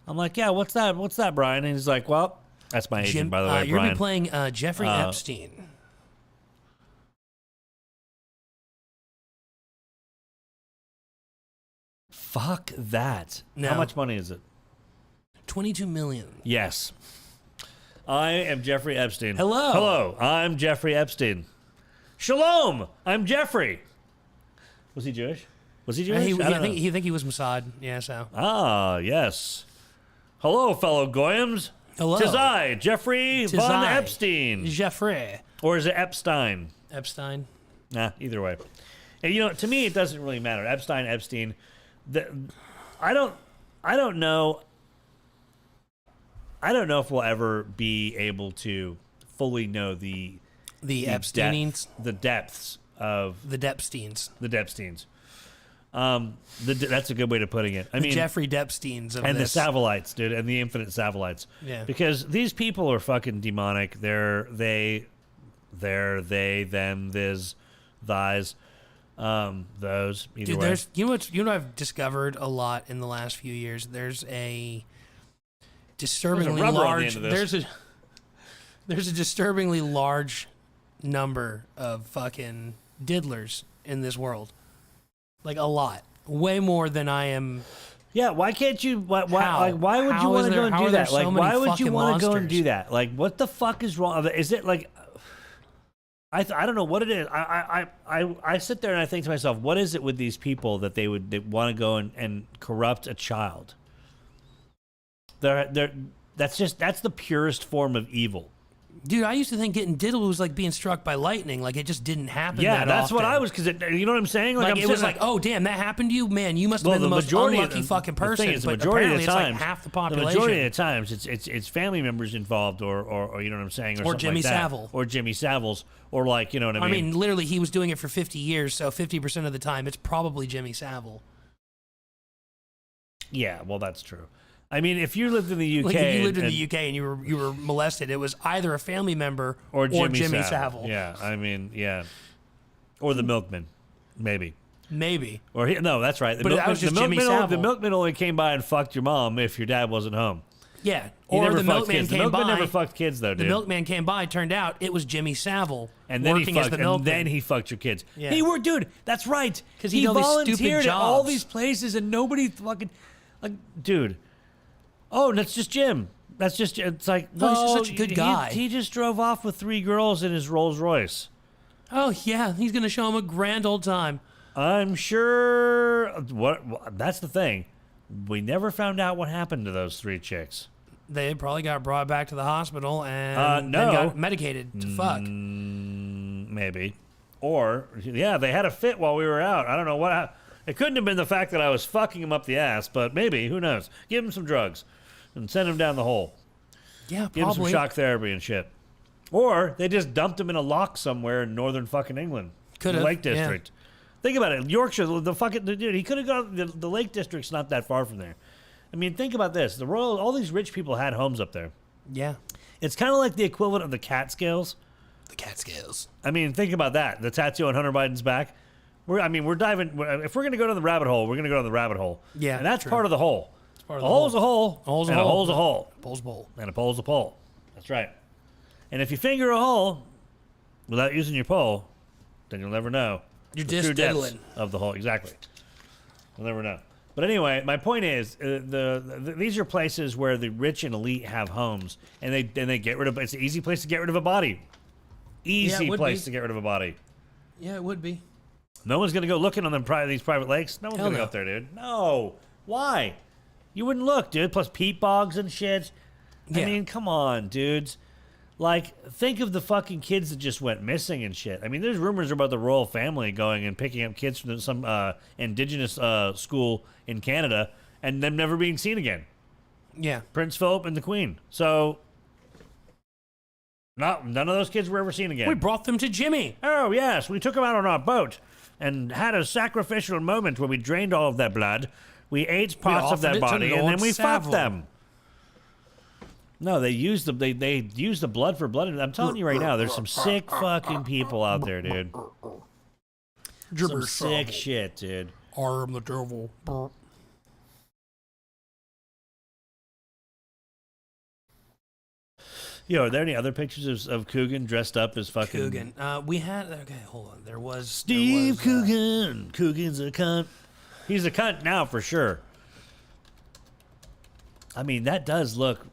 I'm like, yeah, what's that? What's that, Brian? And he's like, well, that's my agent, by the way, you're Brian. gonna be playing Jeffrey Epstein. Fuck that. No. How much money is it? $22 million. Yes. I am Jeffrey Epstein. Hello. Hello. I'm Jeffrey Epstein. Shalom. I'm Jeffrey. Was he Jewish? Was he Jewish? He think he was Mossad. Yeah, so. Ah, yes. Hello, fellow Goyams. Hello. Tis I, Jeffrey von Epstein. Jeffrey. Or is it Epstein? Epstein. Nah, either way. And, to me, it doesn't really matter. Epstein. I don't know. I don't know if we'll ever be able to fully know the Epsteins, the depths of the Depsteins. The Depsteins. That's a good way of putting it. I mean, Jeffrey Depsteins of and this. the Savilites, dude, and the infinite Savilites. Yeah. Because these people are fucking demonic. They're they, them, this, thys, those. Either Dude, way. you know what I've discovered a lot in the last few years. There's a disturbingly large. There's a disturbingly large number of fucking diddlers in this world. Like a lot, way more than I am. Yeah, why can't you? Why would you want to go and do that? Like, why would you want to go and do that? Like, what the fuck is wrong? Is it like? I don't know what it is. I sit there and I think to myself, what is it with these people that they want to go and corrupt a child? That's the purest form of evil. Dude, I used to think getting diddled was like being struck by lightning. Like, it just didn't happen. Yeah, that that's often. what I was, because you know what I'm saying? Like it was like, oh damn, that happened to you, man. You must have been the most unlucky fucking person. The thing is, but majority apparently, of the times, it's like half the population. The majority of the times, it's family members involved, or you know what I'm saying, or Jimmy like that. Savile, or Jimmy Savile's, or like, you know what I mean. I mean, literally, he was doing it for 50 years, so 50% of the time, it's probably Jimmy Savile. Yeah, well, that's true. I mean, if you lived in the UK, like if you lived in the UK and you were molested, it was either a family member or Jimmy Savile. Yeah, I mean, yeah, or the milkman, maybe. Or no, that's right. That was just Jimmy Savile. The milkman only came by and fucked your mom if your dad wasn't home. Yeah, or the milkman came by. The milkman never fucked kids, though, dude. The milkman came by. Turned out it was Jimmy Savile and then working as the milkman. And then he fucked your kids. Yeah. He worked, dude. That's right. Because he did all these stupid volunteered jobs at all these places and nobody fucking, like, dude. Oh, that's just Jim. That's just, it's like, Oh, he's just such a good guy. He just drove off with 3 girls in his Rolls Royce. Oh, yeah, he's going to show him a grand old time. I'm sure, that's the thing. We never found out what happened to those 3 chicks. They probably got brought back to the hospital and then got medicated to fuck. Maybe. Or, yeah, they had a fit while we were out. I don't know what. It couldn't have been the fact that I was fucking him up the ass, but maybe. Who knows? Give him some drugs and send him down the hole. Yeah, probably. Give him some shock therapy and shit. Or they just dumped him in a lock somewhere in northern fucking England. Could have. Lake District. Yeah. Think about it. Yorkshire, dude, he could have gone. The Lake District's not that far from there. I mean, think about this. All these rich people had homes up there. Yeah. It's kind of like the equivalent of the Catskills. The Catskills. I mean, think about that. The tattoo on Hunter Biden's back. We're diving. If we're going to go to the rabbit hole, we're going to go to the rabbit hole. Yeah. And that's true. part of the hole. It's part of a hole's a hole. A hole's a and hole. a hole's a hole. A pole's a pole. And a pole's a pole. That's right. And if you finger a hole without using your pole, then you'll never know. You're the true diddling depths of the hole. Exactly. You'll never know. But anyway, my point is, these are places where the rich and elite have homes, and they get rid of. It's an easy place to get rid of a body. Easy place to get rid of a body. Yeah, it would be. No one's gonna go looking on these private lakes. No one's gonna go no. up there, dude. No. Why? You wouldn't look, dude. Plus peat bogs and shit. Yeah. I mean, come on, dudes. Like, think of the fucking kids that just went missing and shit. I mean, there's rumors about the royal family going and picking up kids from some indigenous school in Canada and them never being seen again. Yeah. Prince Philip and the Queen. So, none of those kids were ever seen again. We brought them to Jimmy. Oh, yes. We took them out on our boat and had a sacrificial moment where we drained all of their blood. We ate parts of their body and then we fucked them. No, they used the blood for blood. I'm telling you right now, there's some sick fucking people out there, dude. Some sick shit, dude. I am the devil. Yo, are there any other pictures of Coogan dressed up as fucking... Coogan. We had... Okay, hold on. There was... Steve Coogan. Coogan's a cunt. He's a cunt now, for sure. I mean, that does look...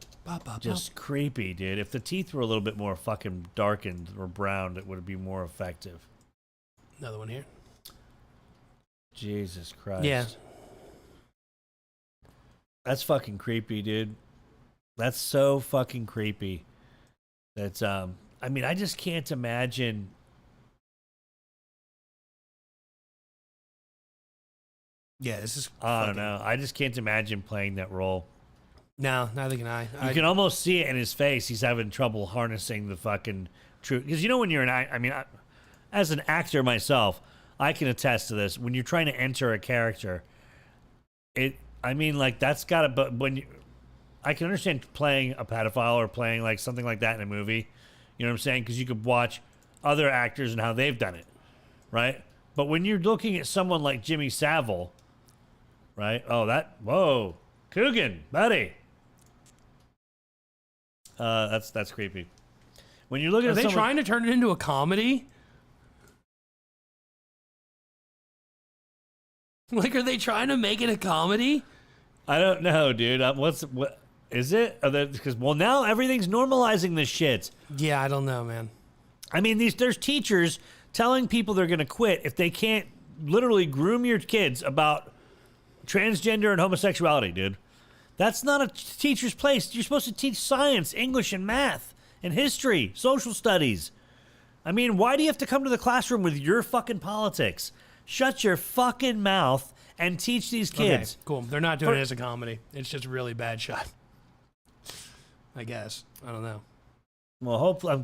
just creepy, dude. If the teeth were a little bit more fucking darkened or browned, it would be more effective. Another one here. Jesus Christ. Yeah. That's fucking creepy, dude. That's so fucking creepy. That's, I mean, I just can't imagine... Yeah, this is... I don't know. I just can't imagine playing that role. No, neither can I. You can almost see it in his face. He's having trouble harnessing the fucking truth. Because you know when you're as an actor myself, I can attest to this. When you're trying to enter a character, that's got to, but when you, I can understand playing a pedophile or playing like something like that in a movie. You know what I'm saying? Because you could watch other actors and how they've done it, right? But when you're looking at someone like Jimmy Savile, right? Oh, whoa, Coogan, buddy. That's creepy. When you're looking Are at they someone... trying to turn it into a comedy? Like, are they trying to make it a comedy? I don't know, dude. What is it? Because now everything's normalizing this shit. Yeah, I don't know, man. I mean, there's teachers telling people they're going to quit if they can't literally groom your kids about transgender and homosexuality, dude. That's not a teacher's place. You're supposed to teach science, English, and math, and history, social studies. I mean, why do you have to come to the classroom with your fucking politics? Shut your fucking mouth and teach these kids. Okay, cool. They're not doing it as a comedy. It's just a really bad shot. I guess. I don't know. Well, hopefully,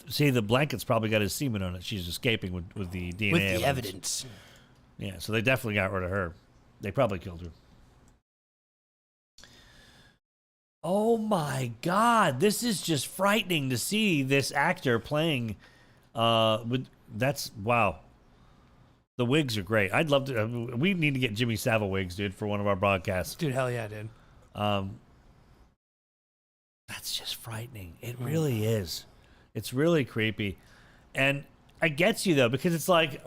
see, the blanket's probably got his semen on it. She's escaping with the DNA with the evidence. Yeah, so they definitely got rid of her. They probably killed her. Oh my God, this is just frightening to see this actor playing wow. The wigs are great. I'd love to, we need to get Jimmy Savile wigs, dude, for one of our broadcasts. Dude, hell yeah, dude. That's just frightening. It really is. It's really creepy. And it gets you though, because it's like,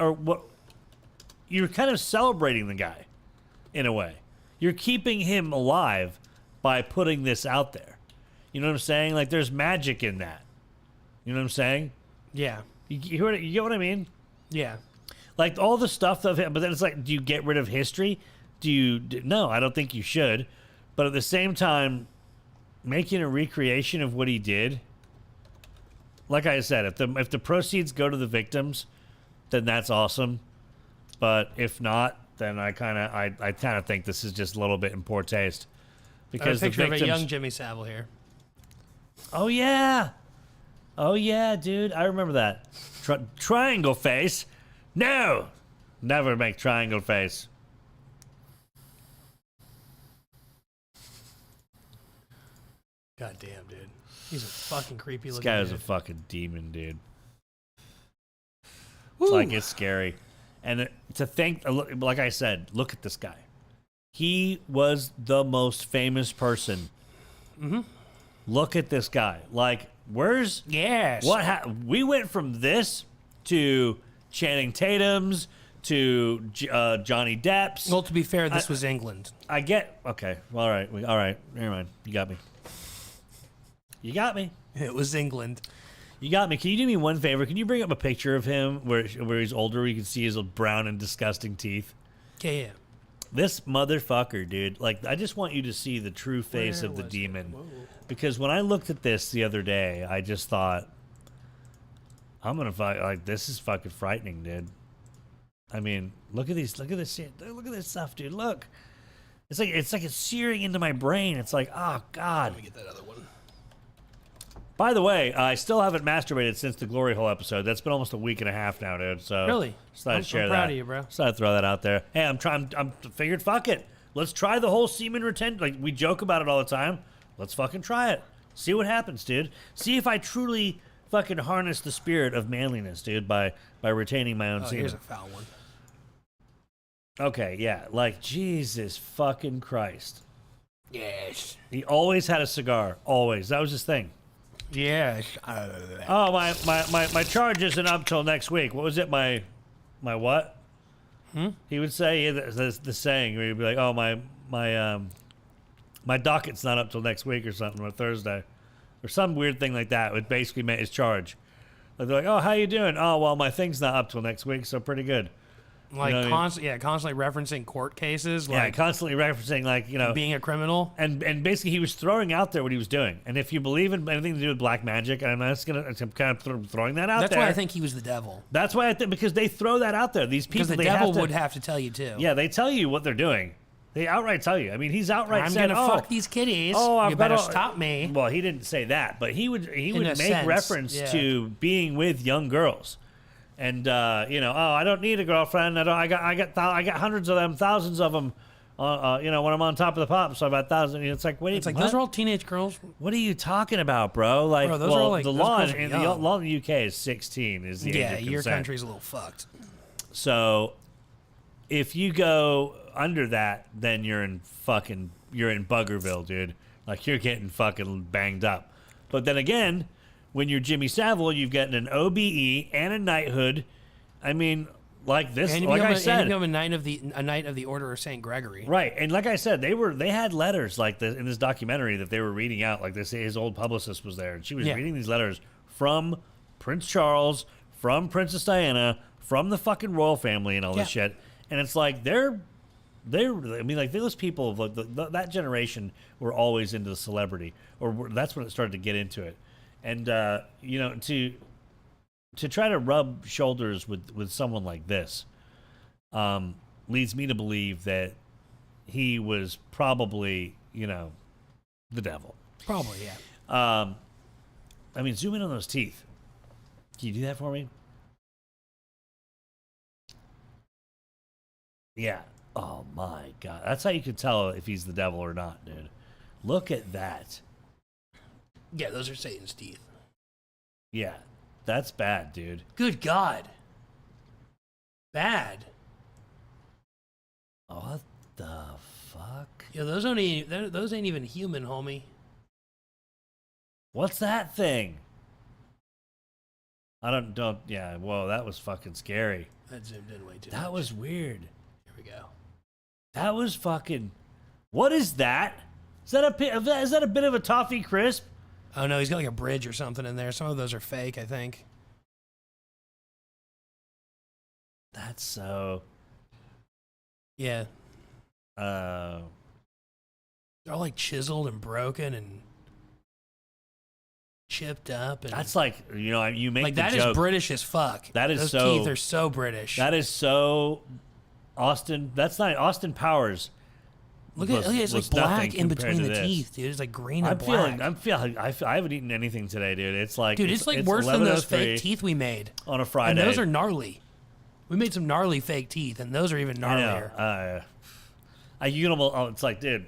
you're kind of celebrating the guy in a way. You're keeping him alive by putting this out there. You know what I'm saying? Like, there's magic in that. You know what I'm saying? Yeah. You get what I mean? Yeah. Like, all the stuff of him, but then it's like, do you get rid of history? No, I don't think you should. But at the same time, making a recreation of what he did, like I said, if the proceeds go to the victims, then that's awesome. But if not, then I kind of think this is just a little bit in poor taste. Because a picture the victims, of a young Jimmy Savile here. Oh yeah, dude, I remember that. Triangle face. No, never make triangle face. God damn, dude. He's a fucking creepy looking This guy is a fucking demon, dude. It's like, it's scary. And to think, like I said, look at this guy. He was the most famous person. Mm-hmm. Look at this guy. Like, where's... Yes. We went from this to Channing Tatum's to Johnny Depp's. Well, to be fair, this was England. I get... Okay. All right. Never mind. You got me. It was England. You got me. Can you do me one favor? Can you bring up a picture of him where he's older, where you can see his brown and disgusting teeth? Yeah. This motherfucker, dude. Like, I just want you to see the true face of the demon. Because when I looked at this the other day, I just thought, I'm gonna fight. Like, this is fucking frightening, dude. I mean, look at this shit. Look at this stuff, dude. Look. It's like it's searing into my brain. It's like, oh God. Let me get that other one. By the way, I still haven't masturbated since the glory hole episode. That's been almost a week and a half now, dude. So really, I'm proud of you, bro. Just thought I'd throw that out there. Hey, I'm figured, fuck it. Let's try the whole semen retention. Like, we joke about it all the time. Let's fucking try it. See what happens, dude. See if I truly fucking harness the spirit of manliness, dude, by retaining my own semen. Here's a foul one. Okay, yeah. Like, Jesus fucking Christ. Yes. He always had a cigar. Always. That was his thing. Yes. Oh, my charge isn't up till next week. What was it? My what? He would say the saying where he'd be like, "Oh, my docket's not up till next week or something, or Thursday, or some weird thing like that." It basically meant his charge. Like, they're like, "Oh, how you doing?" "Oh, well, my thing's not up till next week, so pretty good." Like, you know constantly referencing court cases. Yeah, like, constantly referencing, like, you know, being a criminal. And basically he was throwing out there what he was doing. And if you believe in anything to do with black magic, and I'm kind of throwing that out there. That's why I think he was the devil. That's why I think, because they throw that out there. These people, because the devil would have to tell you too. Yeah, they tell you what they're doing. They outright tell you. I mean, he's outright saying, "I'm gonna fuck these kitties. You better stop me." Well, he didn't say that, but he would make sense, reference to being with young girls. And you know, I don't need a girlfriend. I got hundreds of them, thousands of them. You know, when I'm on top of the pop, so about 1,000. It's like, what? Those are all teenage girls. What are you talking about, bro? Like, bro, those are like, the law in the UK is 16. Is the age of consent. Your country's a little fucked. So, if you go under that, then you're in Buggerville, dude. Like, you're getting fucking banged up. But then again, when you're Jimmy Savile, you've gotten an OBE and a knighthood. I mean, like this, and like I said, and you become a knight of the Order of St. Gregory. Right, and like I said, they had letters like this in this documentary that they were reading out. Like, his old publicist was there, and she was reading these letters from Prince Charles, from Princess Diana, from the fucking royal family, and all this shit. And it's like they're. I mean, like, those people, like that generation, were always into the celebrity, or that's when it started to get into it. And you know, to try to rub shoulders with someone like this leads me to believe that he was probably, you know, the devil. Probably, yeah. I mean, zoom in on those teeth. Can you do that for me? Yeah. Oh my God. That's how you can tell if he's the devil or not, dude. Look at that. Yeah, those are Satan's teeth. Yeah, that's bad, dude. Good God. Bad. What the fuck? Yeah, those ain't even human, homie. What's that thing? Yeah, whoa, that was fucking scary. That zoomed in way too much. That was weird. Here we go. That was fucking... What is that? Is that a bit of a toffee crisp? Oh no, he's got like a bridge or something in there. Some of those are fake, I think. That's so. Yeah. Uh. They're all like chiseled and broken and chipped up. And That's like, you know, you make like the that joke. is British as fuck. That is Those so. teeth are so British. That is so. Austin. That's not Austin Powers. Look at it's like black in between the teeth, dude. It's like green and black. I'm feeling. I haven't eaten anything today, dude. It's like, dude, it's like worse than those fake teeth we made on a Friday. And those are gnarly. We made some gnarly fake teeth, and those are even gnarlier. You can almost. Oh, it's like, dude,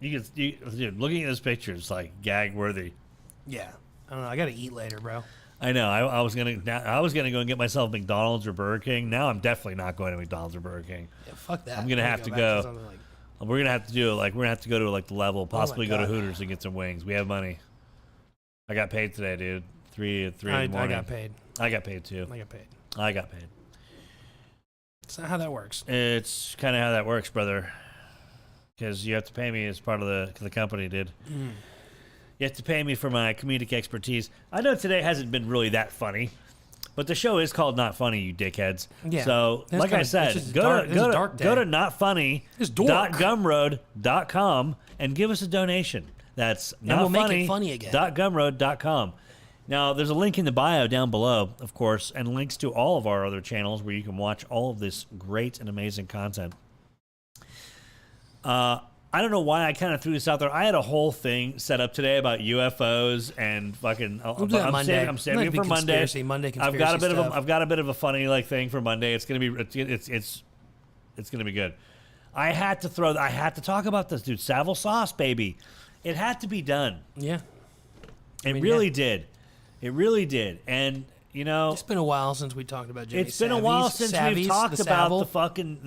dude, looking at this picture, it's like gag worthy. Yeah, I don't know. I gotta eat later, bro. I know. I was gonna go and get myself McDonald's or Burger King. Now I'm definitely not going to McDonald's or Burger King. Yeah, fuck that. I'm gonna have to go. We're gonna have to do it. Like, we're gonna have to go to like the level, possibly go to Hooters and get some wings. We have money. I got paid today, dude. 3 in the morning. I got paid. I got paid too. I got paid. It's not how that works. It's kind of how that works, brother. Because you have to pay me as part of the company, dude. You have to pay me for my comedic expertise. I know today hasn't been really that funny, but the show is called Not Funny, you dickheads. Yeah. So, like I said, go to notfunny.gumroad.com and give us a donation. That's notfunny.gumroad.com. Now, there's a link in the bio down below, of course, and links to all of our other channels where you can watch all of this great and amazing content. I don't know why I kind of threw this out there. I had a whole thing set up today about UFOs and fucking. We'll do that Monday. I'm saving it for Monday. Monday I've got a bit of a funny like thing for Monday. It's gonna be it's gonna be good. I had to talk about this, dude. Savile sauce, baby. It had to be done. Yeah. It really did. It really did. And you know, it's been a while since we talked about Jimmy. It's been a while since we've talked about the fucking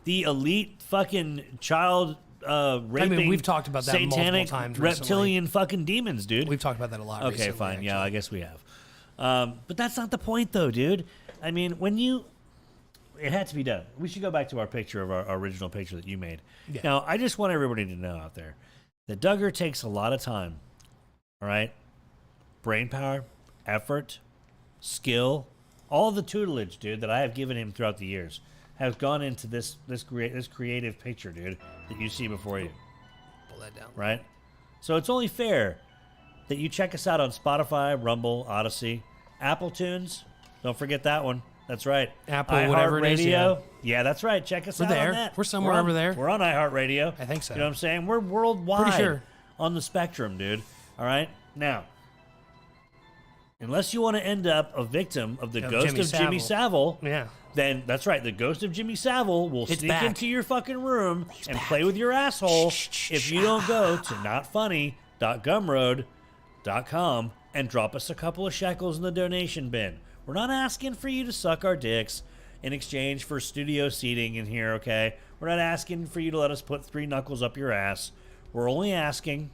the elite fucking child raping. I mean, we've talked about that satanic multiple times reptilian fucking demons, dude. We've talked about that a lot. Okay, recently, fine. actually. Yeah, I guess we have. But that's not the point, though, dude. I mean, it had to be done. We should go back to our picture of our original picture that you made. Yeah. Now, I just want everybody to know out there that Duggar takes a lot of time. All right, brain power, effort, skill, all the tutelage, dude, that I have given him throughout the years has gone into this creative picture, dude, that you see before you. Pull that down. Right? So it's only fair that you check us out on Spotify, Rumble, Odyssey, Apple Tunes. Don't forget that one. That's right. Apple, whatever it is. Yeah, that's right. Check us out there. on that. We're somewhere over there. We're on iHeartRadio. I think so. You know what I'm saying? We're worldwide. Pretty sure. On the spectrum, dude. All right? Now, unless you want to end up a victim of the ghost of Jimmy Savile, then that's right. The ghost of Jimmy Savile will sneak into your fucking room and play with your asshole if you don't go to notfunny.gumroad.com and drop us a couple of shekels in the donation bin. We're not asking for you to suck our dicks in exchange for studio seating in here, okay? We're not asking for you to let us put 3 knuckles up your ass. We're only asking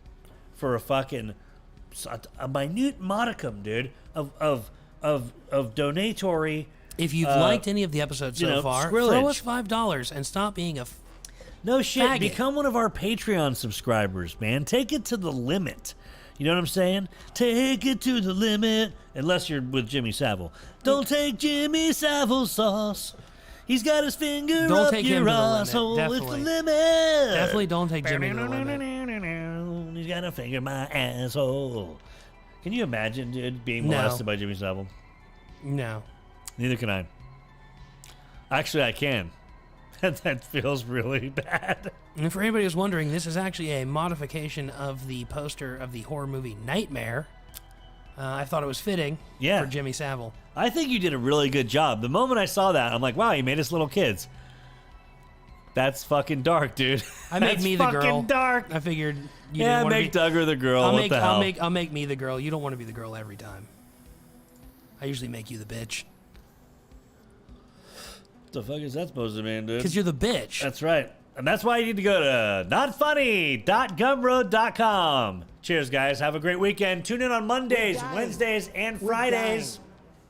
for a fucking a minute modicum, dude, of donatory. If you've liked any of the episodes so far, throw us $5 and stop being a no shit. faggot. Become one of our Patreon subscribers, man. Take it to the limit. You know what I'm saying? Take it to the limit. Unless you're with Jimmy Savile. Don't take Jimmy Savile sauce. He's got his finger don't up take your him asshole. To the limit. It's the limit. Definitely don't take Jimmy to the limit. He's got a finger in my asshole. Can you imagine, dude, being molested by Jimmy Savile? No. Neither can I. Actually, I can. That feels really bad. And for anybody who's wondering, this is actually a modification of the poster of the horror movie Nightmare. I thought it was fitting for Jimmy Savile. I think you did a really good job. The moment I saw that, I'm like, wow, you made us little kids. That's fucking dark, dude. I made me the girl. Fucking dark. I figured you didn't want make Duggar the girl. What the hell? I'll make me the girl. You don't want to be the girl every time. I usually make you the bitch. What the fuck is that supposed to mean, dude? Because you're the bitch. That's right. And that's why you need to go to notfunny.gumroad.com. Cheers, guys. Have a great weekend. Tune in on Mondays, Wednesdays, and Fridays.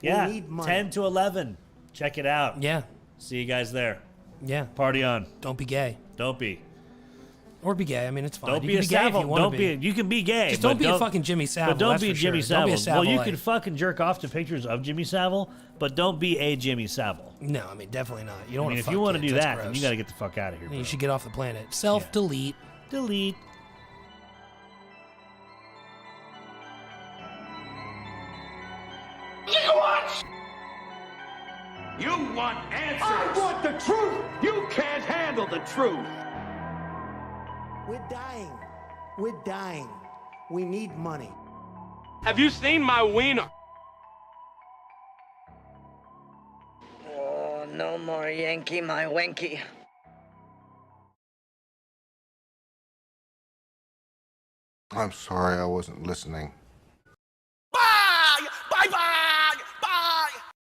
Yeah, 10 to 11. Check it out. Yeah. See you guys there. Yeah. Party on. Don't be gay. Don't be. Or be gay. I mean, it's fine. Don't You be can a be gay if Savile. you want Don't to be. You can be gay. Just but don't be a fucking Jimmy Savile. But don't that's be for Jimmy sure. Don't be Savile. a Well, you Savile. can fucking jerk off to pictures of Jimmy Savile, but don't be a Jimmy Savile. No, I mean, definitely not. You don't I want mean, to if fuck you want to kids. do That's that, then gross. you got to get the fuck out of here. You Bro. should get off the planet. Self-delete. Delete. You want answers. I want the truth. You can't handle the truth. We're dying. We're dying. We need money. Have you seen my wiener? Oh, no more Yankee, my wanky. I'm sorry I wasn't listening.